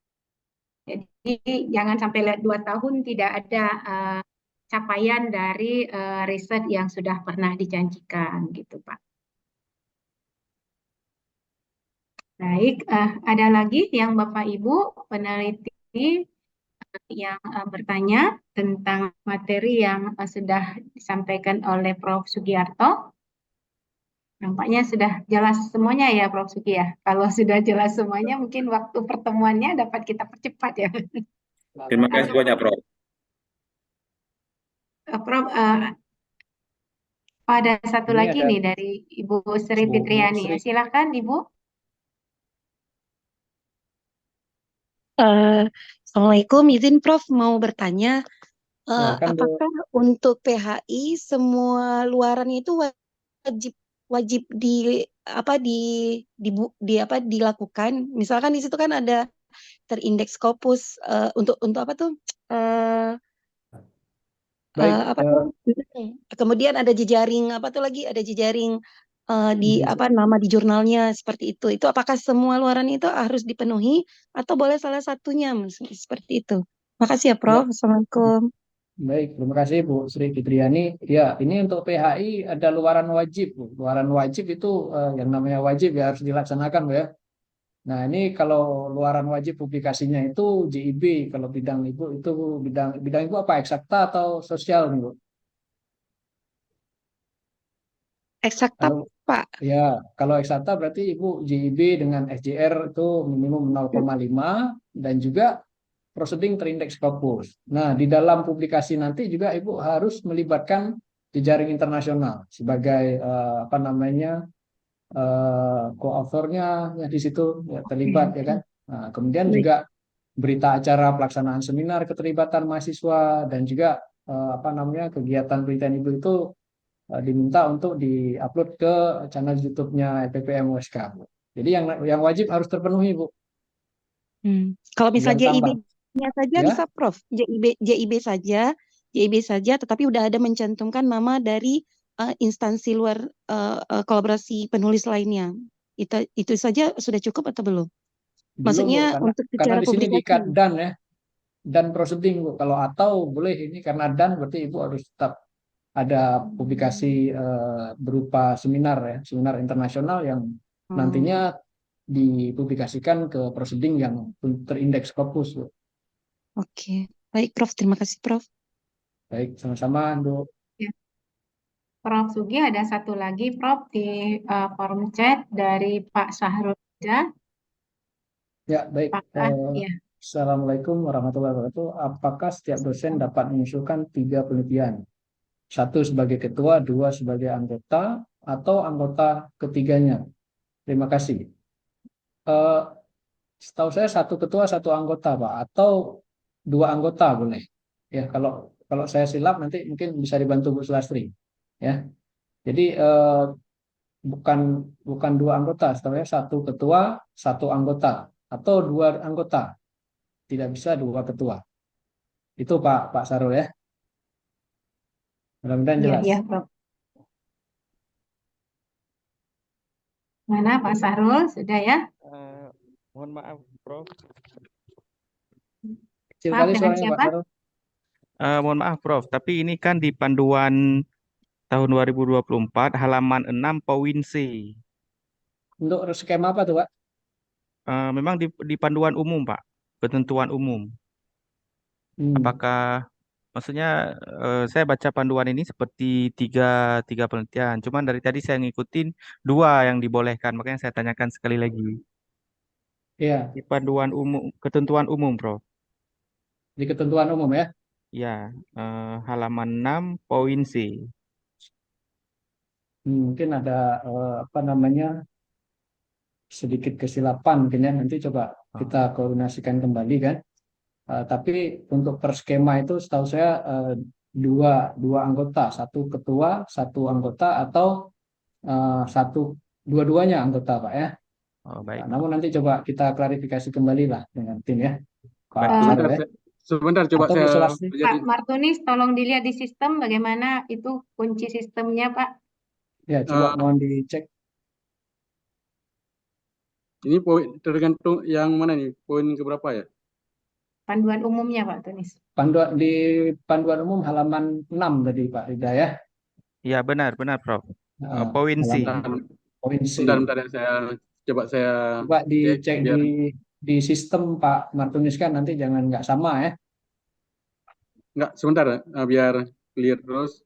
Jadi jangan sampai 2 tahun tidak ada capaian dari riset yang sudah pernah dijanjikan gitu Pak. Baik, ada lagi yang Bapak Ibu peneliti yang bertanya tentang materi yang sudah disampaikan oleh Prof. Sugiarto? Nampaknya sudah jelas semuanya ya Prof. Sugi ya. Kalau sudah jelas semuanya mungkin waktu pertemuannya dapat kita percepat ya. Terima kasih banyak, Prof. Prof, ada satu Ini lagi ada nih dari Ibu Sri Bu Fitriani. Sri. Silakan Ibu. Assalamualaikum, izin Prof mau bertanya, Silakan Bu. apakah untuk PHI semua luaran itu wajib dilakukan? Misalkan di situ kan ada terindeks Scopus untuk apa tuh? Baik, Kemudian ada jejaring apa tuh lagi? Ada jejaring nama di jurnalnya seperti itu. Itu apakah semua luaran itu harus dipenuhi atau boleh salah satunya seperti itu? Makasih ya Prof. Assalamualaikum. baik, terima kasih Bu Sri Fitriani. Ya, ini untuk PHI ada luaran wajib, Bu. Luaran wajib itu yang namanya wajib ya harus dilaksanakan, Bu ya. Nah, ini kalau luaran wajib publikasinya itu JIB, kalau bidang Ibu itu bidang Ibu apa? Eksakta atau sosial nih, Bu? Eksakta, Pak. Ya, kalau eksakta berarti Ibu JIB dengan SJR itu minimum 0,5 dan juga proceeding terindeks Scopus. Nah, di dalam publikasi nanti juga Ibu harus melibatkan jejaring internasional sebagai co-authornya ya di situ ya, terlibat ya kan. Nah, kemudian juga berita acara pelaksanaan seminar keterlibatan mahasiswa dan juga kegiatan penelitian Ibu itu diminta untuk diupload ke channel YouTube-nya LPPM USK. Jadi yang wajib harus terpenuhi, Bu. Kalau misalnya JIB Ya saja Ya, bisa Prof. JIB saja, tetapi udah ada mencantumkan nama dari instansi luar kolaborasi penulis lainnya. Itu saja sudah cukup atau belum? belum Bu, Maksudnya untuk karena secara di sini publikasi. diikat dan ya, dan proceeding Bu. Kalau atau boleh ini karena dan berarti Ibu harus tetap ada publikasi berupa seminar ya, seminar internasional yang Hmm, nantinya dipublikasikan ke proceeding yang terindeks Scopus Bu. oke. Baik Prof, terima kasih Prof. Baik, sama-sama Bu. Ya. Prof. Sugi ada satu lagi Prof di forum chat dari Pak Sahrul Huda. Ya, baik. Apakah ya? Assalamualaikum warahmatullahi wabarakatuh. Apakah setiap dosen dapat mengusulkan 3 penelitian? 1 sebagai ketua, 2 sebagai anggota, atau anggota ketiganya? Terima kasih. Eh, Setahu saya 1 ketua, 1 anggota, Pak, atau 2 anggota boleh. Ya, kalau saya silap nanti mungkin bisa dibantu Bu Sulastri. Ya, jadi bukan bukan 2 anggota, setahu saya 1 ketua, 1 anggota, atau 2 anggota. Tidak bisa 2 ketua. Itu Pak Sarul ya. Mudah-mudahan Iya, jelas. iya, Prof. Mana Pak Sahrul? Sudah ya? Mohon maaf, Prof. Kecil Maaf, kali dengan suaranya Pak siapa? Sarul. Mohon maaf, Prof. Tapi ini kan di panduan tahun 2024 halaman 6 poin C. Untuk skema apa tuh Pak? Memang di panduan umum, Pak. Ketentuan umum. Apakah maksudnya saya baca panduan ini seperti tiga penelitian. Cuman dari tadi saya ngikutin 2 yang dibolehkan. Makanya saya tanyakan sekali lagi. Iya, Di panduan umum, ketentuan umum, Prof. di ketentuan umum ya. Ya, halaman 6 poin C. Mungkin ada apa namanya sedikit kesilapan mungkin ya. Nanti coba kita koordinasikan kembali kan. Tapi untuk per skema itu setahu saya dua anggota, 1 ketua, 1 anggota, atau dua-duanya anggota Pak ya. Oh, baik. Namun nanti coba kita klarifikasi kembali lah dengan tim ya. Pak Baik. Sarul ya. Sebentar coba Atau Bu saya Sulastri. Pak Martunis, tolong dilihat di sistem bagaimana itu kunci sistemnya, Pak. Ya, coba mohon dicek. ini poin tergantung yang mana nih? Poin keberapa ya? Panduan umumnya, Pak Tunis. Di panduan umum halaman 6 tadi Pak Rida ya. Iya, benar, Prof. Poin C. Poin C. Bentar ya, saya Coba dicek cek biar di sistem Pak Martunis kan nanti jangan nggak sama ya. nggak sebentar biar clear terus.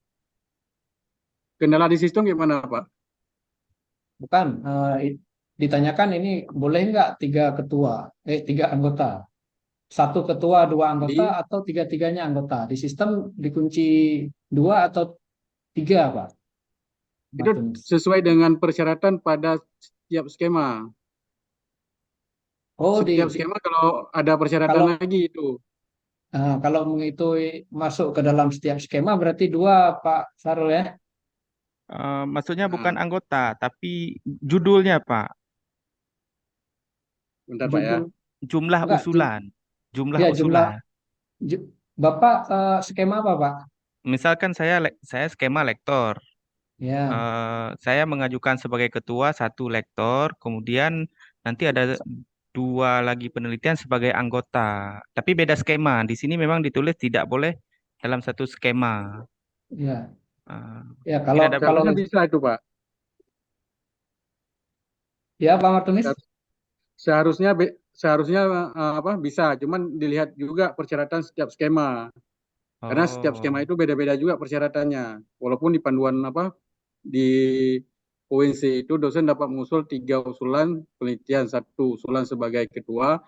Kendala di sistem gimana Pak? Bukan, ditanyakan ini boleh nggak 3 anggota. 1 ketua, 2 anggota, atau 3-3-nya anggota. Di sistem dikunci 2 atau 3 Pak. Itu sesuai dengan persyaratan pada setiap skema. Oh, Setiap skema kalau ada persyaratan lagi itu. Kalau itu masuk ke dalam setiap skema berarti 2 Pak Sarul ya. Maksudnya bukan anggota, tapi judulnya Pak. Bentar Pak ya. Jumlah usulan. Jumlah Ya, usulan. Bapak skema apa Pak? Misalkan saya skema lektor. Ya. Saya mengajukan sebagai ketua 1 lektor, kemudian nanti ada 2 lagi penelitian sebagai anggota. Tapi beda skema. Di sini memang ditulis tidak boleh dalam 1 skema. Ya. Ya, kalau bisa itu Pak. Ya, Pak Martunis. Seharusnya bisa, cuman dilihat juga persyaratan setiap skema. Karena setiap skema itu beda-beda juga persyaratannya. Walaupun di panduan di poin C itu dosen dapat mengusul 3 usulan penelitian, 1 usulan sebagai ketua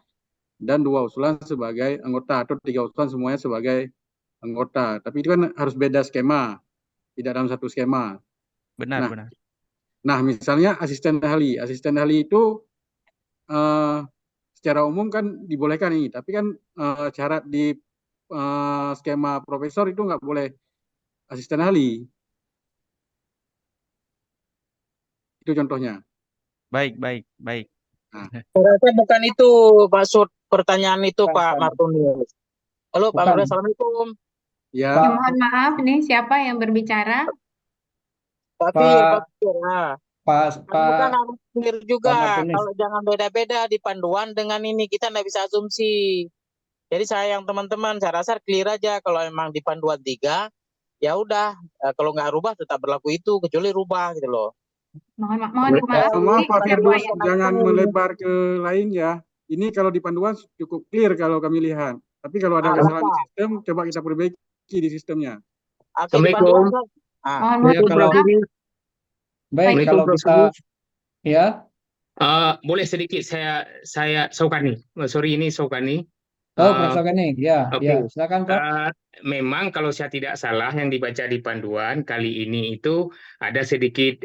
dan 2 usulan sebagai anggota, atau 3 usulan semuanya sebagai anggota. Tapi itu kan harus beda skema, tidak dalam 1 skema. Benar. Nah, misalnya asisten ahli itu secara umum kan dibolehkan ini, tapi kan syarat di skema profesor itu nggak boleh asisten ahli. Itu contohnya. Baik. Saya rasa bukan itu maksud pertanyaan itu Pak Martinus. Halo Pak Bukan. Martinus, Assalamualaikum. Ya, Pak, Mohon maaf nih, siapa yang berbicara? Tapi Pak, Pak Kira, Pak, kamu kan Pak, harus clear Pak juga. Martinus. Kalau jangan beda-beda di panduan dengan ini, kita nggak bisa asumsi. Jadi sayang teman-teman, saya rasa clear aja. Kalau emang di panduan 3, ya udah. Kalau nggak rubah tetap berlaku itu, kecuali rubah gitu loh. Mohon Iya, maaf maaf Pak siapa Firdaus, yang jangan melebar ke lain ya. Ini kalau di panduan cukup clear kalau kami lihat. Tapi kalau ada kesalahan di sistem, coba kita perbaiki di sistemnya. Oke, di panduan kan. mohon Ya, maaf kalau maaf. baik, Baik. kalau bisa, ya, Boleh sedikit saya Saukani. Sorry, ini Saukani. oh, Prof. Sogani, ya, Oke. ya, silakan Prof. Memang kalau saya tidak salah yang dibaca di panduan kali ini itu ada sedikit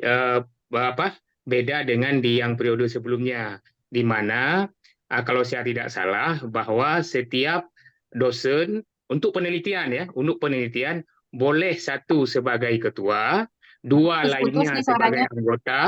beda dengan di yang periode sebelumnya, di mana kalau saya tidak salah bahwa setiap dosen untuk penelitian boleh satu sebagai ketua, dua Putus lainnya nih sebagai suaranya. anggota,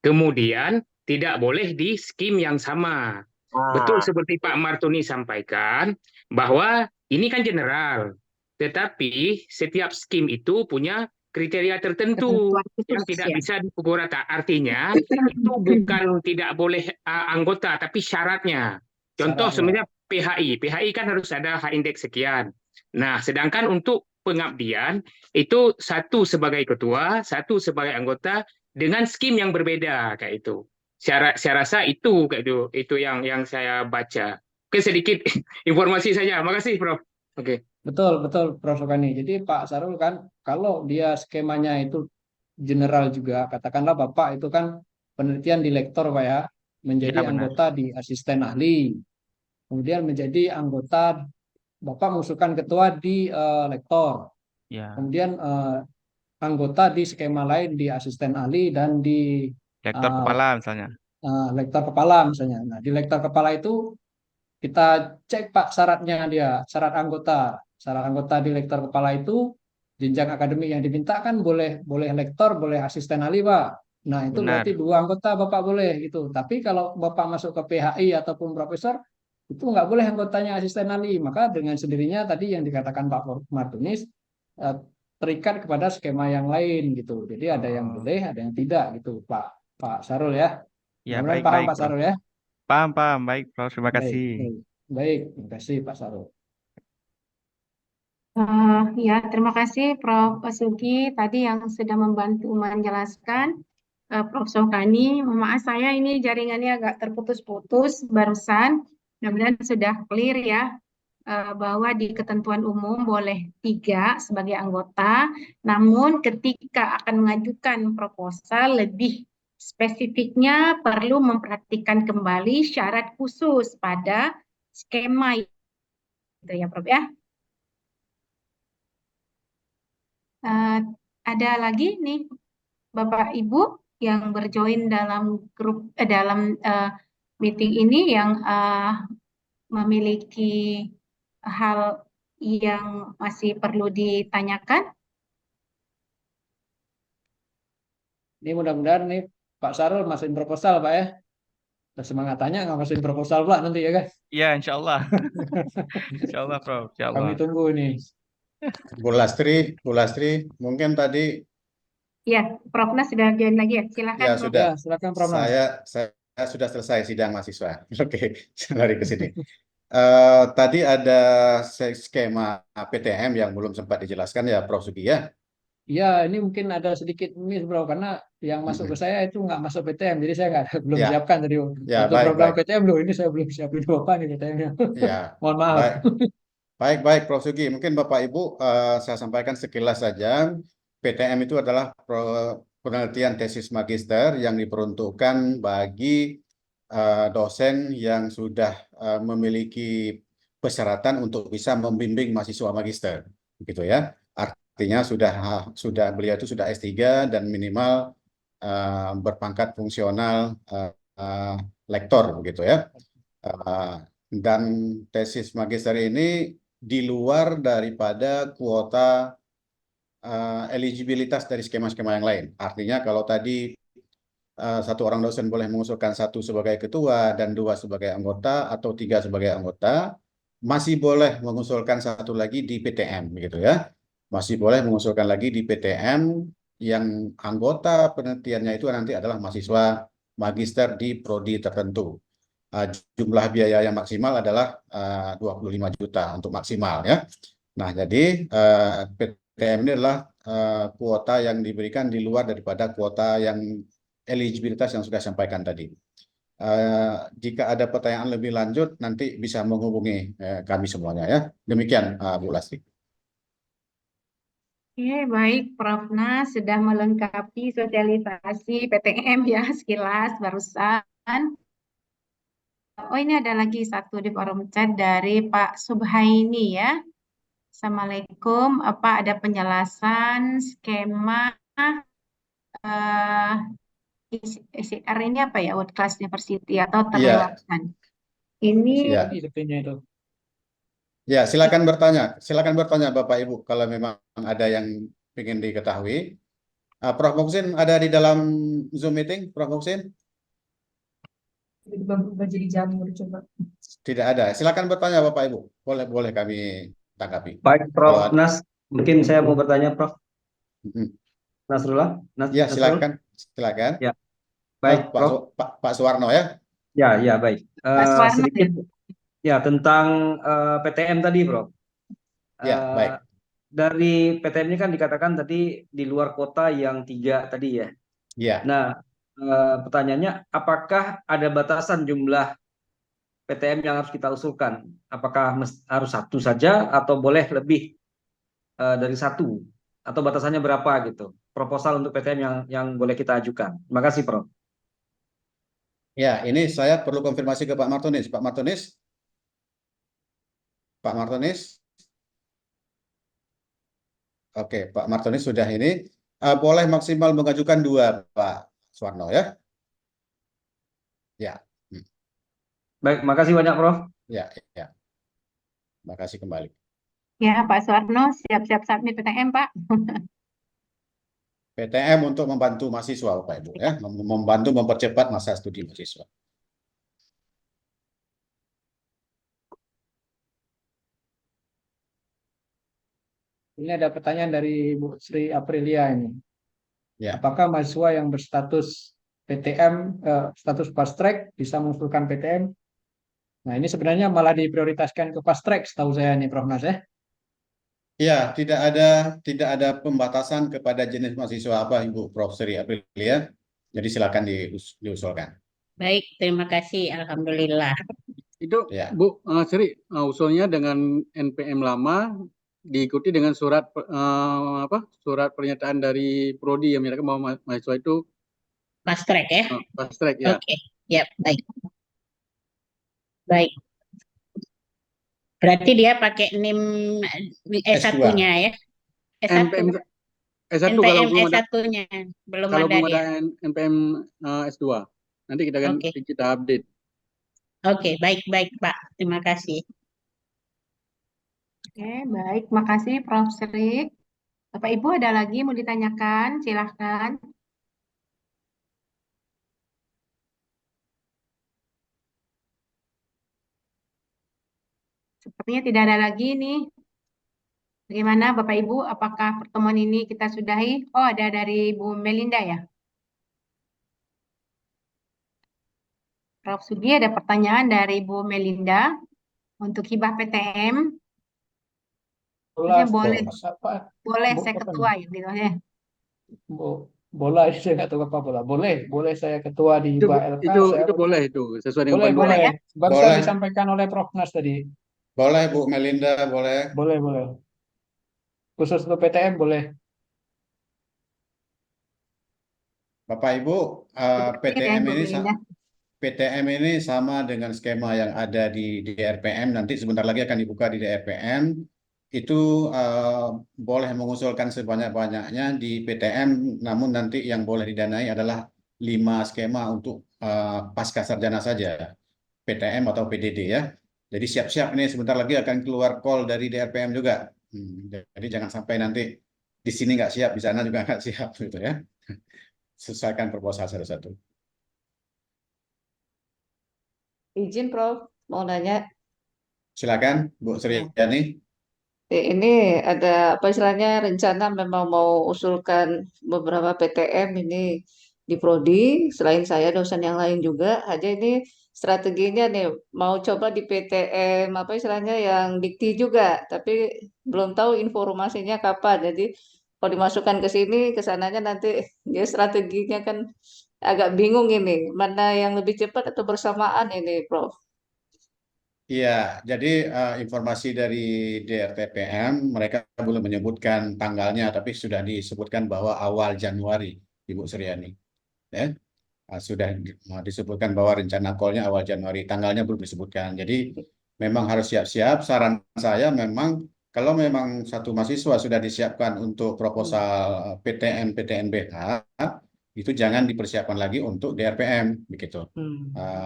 kemudian tidak boleh di skim yang sama. Betul seperti Pak Martoni sampaikan bahwa ini kan general, tetapi setiap skim itu punya kriteria tertentu Ketentuan yang khusus tidak ya. bisa dipukul rata. Artinya itu bukan tidak boleh anggota, tapi syaratnya. Contoh Syaratnya. sebenarnya PHI kan harus ada H-indeks sekian. Nah, sedangkan untuk pengabdian itu satu sebagai ketua, satu sebagai anggota dengan skim yang berbeda kayak itu. Saya rasa itu kayak itu yang saya baca. Oke, sedikit informasi saja. Makasih, Prof. Oke. Betul, betul, Prof. Sogani. Jadi Pak Sarul kan, kalau dia skemanya itu general juga, katakanlah Bapak itu kan penelitian di lektor Pak ya, menjadi Ya, benar. anggota di asisten ahli, kemudian menjadi anggota, Bapak mengusulkan ketua di lektor, Ya, kemudian anggota di skema lain di asisten ahli dan di lektor kepala misalnya. lektor kepala misalnya. Nah, di lektor kepala itu kita cek Pak syaratnya dia, syarat anggota. Syarat anggota di lektor kepala itu jenjang akademik yang diminta kan boleh lektor, boleh asisten ahli Pak. Nah, itu Benar. berarti 2 anggota Bapak boleh gitu. Tapi kalau Bapak masuk ke PHI ataupun profesor, itu nggak boleh anggotanya asisten ahli. Maka dengan sendirinya tadi yang dikatakan Pak Martinus terikat kepada skema yang lain gitu. Jadi ada yang boleh, ada yang tidak gitu, Pak Sarul ya. Ya, Mudah-mudahan baik, paham baik, Pak Prof. Sarul ya. Paham, baik, Prof. Terima Baik, kasih. baik, terima kasih Pak Sarul. Ya, terima kasih Prof. Sugi tadi yang sudah membantu menjelaskan. Prof. Sokani, mohon maaf saya ini jaringannya agak terputus-putus barusan. Mudah-mudahan sudah clear ya, bahwa di ketentuan umum boleh 3 sebagai anggota, namun ketika akan mengajukan proposal lebih spesifiknya perlu memperhatikan kembali syarat khusus pada skema itu ya Prof ya. Ada lagi nih Bapak Ibu yang berjoin dalam grup dalam meeting ini yang memiliki hal yang masih perlu ditanyakan. Ini mudah-mudahan nih Pak Sarul masukin proposal Pak ya. Semangat tanya nggak masukin proposal Pak nanti ya kan? Ya, insya Allah. Insya Allah, Prof. Insya Kami Allah. tunggu nih. Bu Lastri, mungkin tadi Ya, Prof. Nas sudah join lagi ya. Silakan ya Prof. sudah. Ya, silakan Prof. Nas. Saya sudah selesai sidang mahasiswa. Oke, lari ke sini. Tadi ada skema PTM yang belum sempat dijelaskan ya, Prof. Sugi ya. Ya, ini mungkin ada sedikit miss bro, karena yang masuk ke saya itu nggak masuk PTM, jadi saya belum Ya. siapkan tadi. Ya, Untuk baik, program baik. PTM loh, ini saya belum siapin apa nih PTM-nya. Ya, Mohon maaf. baik, Prof. Sugi. Mungkin Bapak Ibu saya sampaikan sekilas saja. PTM itu adalah penelitian tesis magister yang diperuntukkan bagi dosen yang sudah memiliki persyaratan untuk bisa membimbing mahasiswa magister, gitu ya. Artinya sudah beliau itu sudah S3 dan minimal berpangkat fungsional lektor, begitu ya. Dan tesis magister ini di luar daripada kuota eligibilitas dari skema-skema yang lain. Artinya kalau tadi satu orang dosen boleh mengusulkan satu sebagai ketua dan dua sebagai anggota atau tiga sebagai anggota, masih boleh mengusulkan satu lagi di PTM, gitu ya. Masih boleh mengusulkan lagi di PTM yang anggota penelitiannya itu nanti adalah mahasiswa magister di prodi tertentu. Jumlah biaya yang maksimal adalah 25 juta untuk maksimal ya. Nah, jadi PTM ini adalah kuota yang diberikan di luar daripada kuota yang eligibilitas yang sudah sampaikan tadi. Jika ada pertanyaan lebih lanjut, nanti bisa menghubungi kami semuanya ya. Demikian Bu Lasti. Oke, baik Prof. Nas sudah melengkapi sosialisasi PTM ya sekilas barusan. Oh, ini ada lagi satu di forum chat dari Pak Subhaini ya. Assalamualaikum, apa ada penjelasan skema ICR ini apa ya, World Class University atau terlewatkan? Ini Iya. Ya, silakan bertanya Bapak Ibu kalau memang ada yang ingin diketahui. Prof. Muksin ada di dalam Zoom meeting, Prof. Muksin? Berubah jadi jamur coba. Tidak ada. Silakan bertanya Bapak Ibu. Boleh kami tanggapi. Baik, Prof. Nas, mungkin saya mau bertanya, Prof. Nasrullah? Ya, silakan. Ya. Baik, Prof. Pak Suwarno ya. Ya, baik. Pak Suwarno, Sedikit ya tentang PTM tadi, Prof. Ya, baik. Dari PTM ini kan dikatakan tadi di luar kota yang 3 tadi ya. Iya. Nah, pertanyaannya, apakah ada batasan jumlah PTM yang harus kita usulkan? Apakah harus 1 saja atau boleh lebih dari 1? Atau batasannya berapa gitu? Proposal untuk PTM yang boleh kita ajukan. Terima kasih, Prof. Ya, ini saya perlu konfirmasi ke Pak Martonis. Pak Martonis? Pak Martonis? Oke, Pak Martonis sudah ini. Boleh maksimal mengajukan 2, Pak Suwarno ya. Ya. Baik, makasih banyak, Prof. Ya. Makasih kembali. ya Pak Suwarno siap-siap submit PTM Pak. PTM untuk membantu mahasiswa Bapak Ibu ya, membantu mempercepat masa studi mahasiswa. Ini ada pertanyaan dari Bu Sri Aprilia ini. Ya. Apakah mahasiswa yang berstatus PTM, status fast track bisa mengusulkan PTM? Nah, ini sebenarnya malah diprioritaskan ke fast track setahu saya nih Prof. Nas ya. Ya, tidak ada pembatasan kepada jenis mahasiswa apa Ibu Prof. Sri Aprilia. Jadi silakan diusulkan. Baik, terima kasih. Alhamdulillah. Itu Ya. Bu Sri, usulnya dengan NPM lama diikuti dengan surat surat pernyataan dari prodi yang menyatakan bahwa mahasiswa itu Fast track ya. fast track ya. Oke, ya baik. Baik. Berarti dia pakai NIM S1-nya ya. S1. NPM S1 kalau belum ada S1-nya belum kalau ada belum dia. ada NPM S2. Nanti kita update. Oke, baik Pak. Terima kasih. Oke, baik. Makasih Prof. Sri. Bapak Ibu ada lagi mau ditanyakan? Silahkan. Sepertinya tidak ada lagi nih. Bagaimana Bapak Ibu? Apakah pertemuan ini kita sudahi? Oh, ada dari Bu Melinda ya? Prof. Sudi ada pertanyaan dari Bu Melinda untuk hibah PTM. Boleh saya ketua ya gitu ya. Bola saya nggak tahu apa bola. Boleh saya ketua di hibah LK. Itu boleh itu sesuai dengan panduan. Boleh. Bangsa disampaikan oleh Prof. Nas tadi. Boleh Bu Melinda, boleh. Boleh. Khusus untuk PTM boleh. Bapak Ibu, PTM ini sama dengan skema yang ada di DRPM. Nanti sebentar lagi akan dibuka di DRPM. Itu boleh mengusulkan sebanyak-banyaknya di PTM, namun nanti yang boleh didanai adalah 5 skema untuk pasca sarjana saja, PTM atau PDD ya. Jadi siap-siap ini sebentar lagi akan keluar call dari DRPM juga. Jadi jangan sampai nanti di sini nggak siap, di sana juga nggak siap gitu ya. selesaikan proposal satu-satu. Izin Prof, mau nanya. Silakan, Bu Suryani. Ini ada apa istilahnya rencana memang mau usulkan beberapa PTM ini di Prodi, selain saya dosen yang lain juga. Aja ini strateginya nih mau coba di PTM apa istilahnya yang dikti juga, tapi belum tahu informasinya kapan. Jadi kalau dimasukkan ke sini, ke sananya nanti dia strateginya kan agak bingung ini, mana yang lebih cepat atau bersamaan ini, Prof. Iya, jadi informasi dari DRTPM mereka belum menyebutkan tanggalnya, tapi sudah disebutkan bahwa awal Januari, Ibu Suryani. Ya, sudah disebutkan bahwa rencana call-nya awal Januari, tanggalnya belum disebutkan. Jadi memang harus siap-siap. Saran saya memang kalau memang satu mahasiswa sudah disiapkan untuk proposal PTN, PTNBH, itu jangan dipersiapkan lagi untuk DRPM, begitu.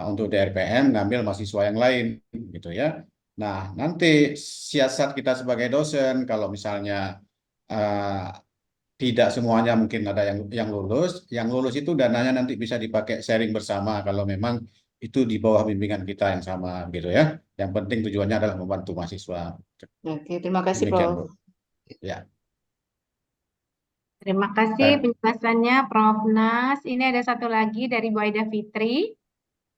Untuk DRPM ngambil mahasiswa yang lain, gitu ya. Nah, nanti siasat kita sebagai dosen, kalau misalnya tidak semuanya mungkin ada yang lulus itu dananya nanti bisa dipakai sharing bersama kalau memang itu di bawah bimbingan kita yang sama, gitu ya. Yang penting tujuannya adalah membantu mahasiswa. Oke, terima kasih, Demikian, Prof. Bu. Ya. Terima kasih penjelasannya Prof. Nas. Ini ada satu lagi dari Bu Aida Fitri.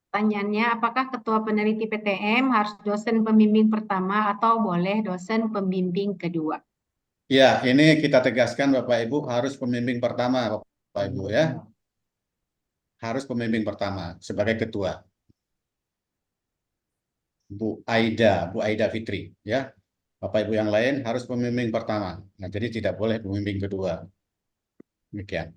Pertanyaannya, apakah ketua peneliti PTM harus dosen pembimbing pertama atau boleh dosen pembimbing kedua? Ya, ini kita tegaskan Bapak Ibu harus pembimbing pertama Bapak Ibu ya. Harus pembimbing pertama sebagai ketua. Bu Aida Fitri ya. Bapak Ibu yang lain harus pembimbing pertama. Nah, jadi tidak boleh pembimbing kedua. Demikian.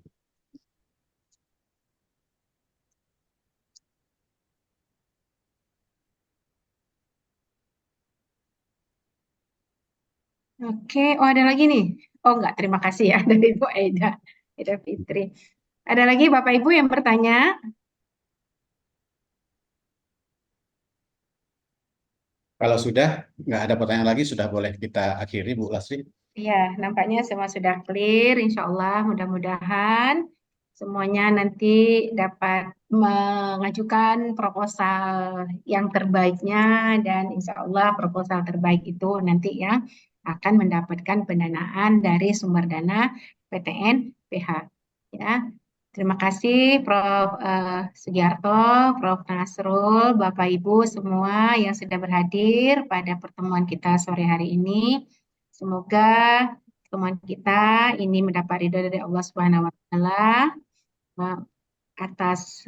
Oke, oh ada lagi nih. Oh enggak, terima kasih ya dari Bu Aida Fitri. Ada lagi Bapak Ibu yang bertanya? Kalau sudah nggak ada pertanyaan lagi, sudah boleh kita akhiri Bu Lasri. Ya, nampaknya semua sudah clear. Insya Allah mudah-mudahan semuanya nanti dapat mengajukan proposal yang terbaiknya dan insya Allah proposal terbaik itu nanti yang akan mendapatkan pendanaan dari sumber dana PTN PH. Ya, terima kasih Prof. Sugiarto, Prof. Nasrul, Bapak Ibu semua yang sudah berhadir pada pertemuan kita sore hari ini. Semoga pertemuan kita ini mendapat ridho dari Allah Subhanahu wa Ta'ala atas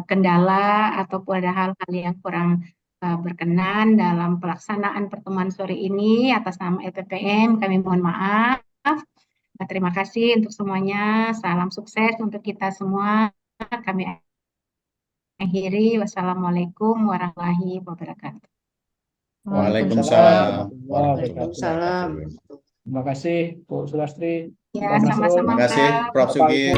kendala ataupun ada hal-hal yang kurang berkenan dalam pelaksanaan pertemuan sore ini. Atas nama LPPM kami mohon maaf. Terima kasih untuk semuanya. Salam sukses untuk kita semua. Kami akhiri. Wassalamualaikum warahmatullahi wabarakatuh. Waalaikumsalam. Waalaikumsalam. Terima kasih Bu Sulastri. Ya, sama-sama. Terima kasih Prof. Sugi.